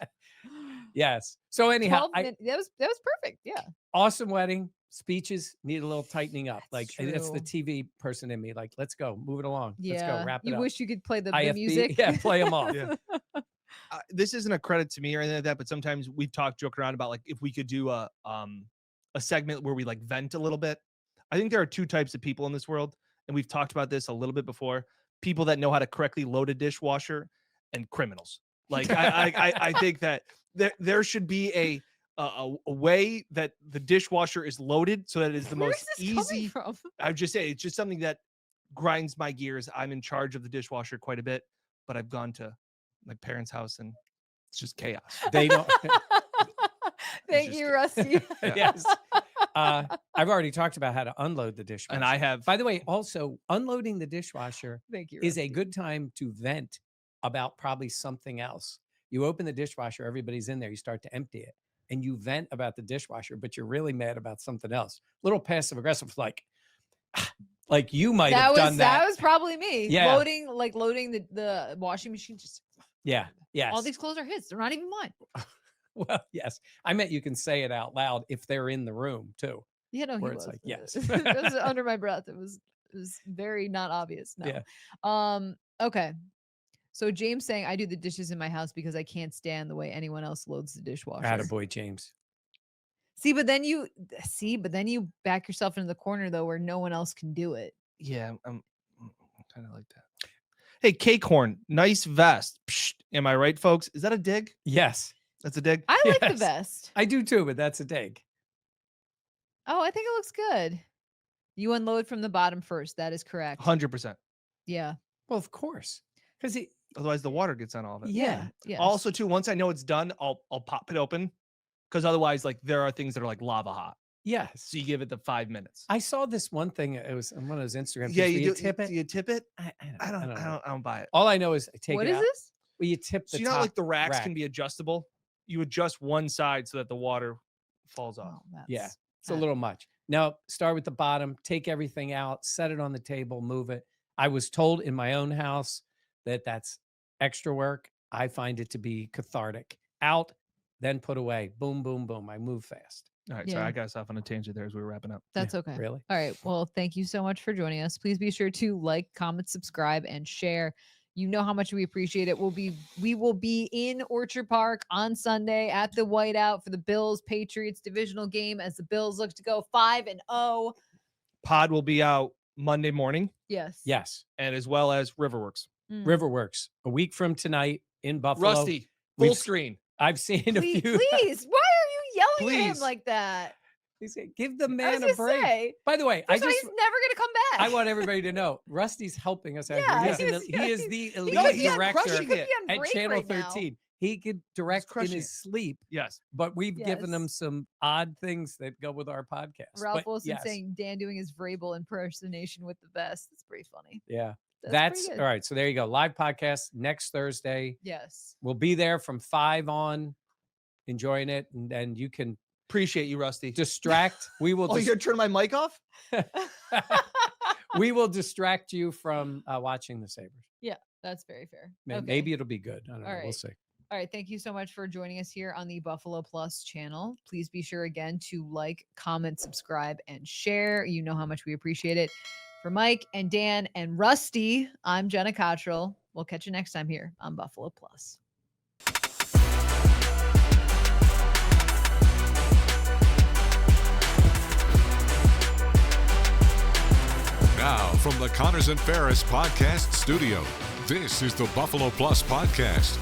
Yes. So anyhow, 12 that was perfect. Yeah. awesome wedding. Speeches need a little tightening up. That's Like it's the true. TV person in me. Like, let's go, move it along. Let's Yeah. go, wrap it You up. wish you could play the IFB, music. yeah, play 'em off. Yeah. This isn't a credit to me or anything like that, but sometimes we've talked, joke around about like if we could do a segment where we like vent a little bit. I think there are 2 types of people in this world. and we've talked about this a little bit before, people that know how to correctly load a dishwasher and criminals. Like I think that there should be a way that the dishwasher is loaded so that it is the most easy. I would just say it's just something that grinds my gears. I'm in charge of the dishwasher quite a bit, but I've gone to my parents' house and it's just chaos. They don't. Thank you, Rusty. Yes. I've already talked about how to unload the dishwasher. And I have. By the way, also unloading the dishwasher Thank you, is a Rusty. good time to vent about probably something else. You open the dishwasher, everybody's in there, you start to empty it, and you vent about the dishwasher, but you're really mad about something else. Little passive aggressive, like you might have done that. That was probably me. Yeah. Loading the washing machine. Just Yeah. Yes. all these clothes are his. They're not even mine. Well, yes. I meant you can say it out loud if they're in the room too. Yeah, no, he Where was. it's like, yes. It was under my breath. It was very not obvious. No. Yeah. Okay. So James saying I do the dishes in my house because I can't stand the way anyone else loads the dishwasher. Attaboy, James. But then you back yourself into the corner though where no one else can do it. Yeah, I'm kind of like that. Hey, Cakehorn, nice vest. Psh, am I right, folks? Is that a dig? Yes. That's a dig? I like the Yes. vest. I do too, but that's a dig. Oh, I think it looks good. You unload from the bottom first. That is correct. 100%. Yeah. Well, of course. Because Otherwise, the water gets on all of it. yeah. Yeah. Also, too, once I know it's done, I'll pop it open. Because otherwise, like, there are things that are like lava hot. Yes. So you give it the 5 minutes. I saw this one thing. It was on one of those Instagram. Yeah, things where you tip it. Do you tip it? I don't know. I don't buy it. All I know is I take What it is out. this? Well, you tip the So you know, top like the racks rack. can be adjustable. You adjust one side so that the water falls off. Oh, Yeah. It's a little much. No, start with the bottom, take everything out, set it on the table, move it. I was told in my own house that that's extra work. I find it to be cathartic. Out, then put away. Boom, boom, boom. I move fast. All right, Yeah. sorry, I got us off on a tangent there as we were wrapping up. That's Yeah, okay. Really? All right. Well, thank you so much for joining us. Please be sure to like, comment, subscribe, and share. You know how much we appreciate it. We will be in Orchard Park on Sunday at the Whiteout for the Bills Patriots divisional game as the Bills look to go 5-0. Pod will be out Monday morning, Yes. Yes. and as well as Riverworks. Riverworks. A week from tonight in Buffalo. Rusty, full We've- screen. I've seen a Please, few. please. Why are you yelling at him Please. like that? Give the I was man a gonna break. say, By the way, first of all, he's never gonna come back. I want everybody to know Rusty's helping us out. Yeah, here. he He was- is the He elite could be on- director he could be on at break Channel right now. 13. He could direct in crushing his it. sleep, Yes. but we've given him Yes. some odd things that go with our podcast. Ralph But Wilson yes. saying Dan doing his Vrabel impersonation with the vest. It's pretty funny. Yeah. That's All pretty good. right. So there you go. Live podcast next Thursday. Yes. We'll be there from 5 on, enjoying it. And then you can Appreciate you, Rusty. distract. We will Oh, you're turning my mic off? we will distract you from watching the Sabres. That's very fair. Maybe it'll be good. I don't know. All We'll right. see. All right. Thank you so much for joining us here on the Buffalo Plus channel. Please be sure again to like, comment, subscribe, and share. You know how much we appreciate it. For Mike and Dan and Rusty, I'm Jenna Cottrell. We'll catch you next time here on Buffalo Plus. Now, from the Connors and Ferris Podcast Studio, this is the Buffalo Plus Podcast.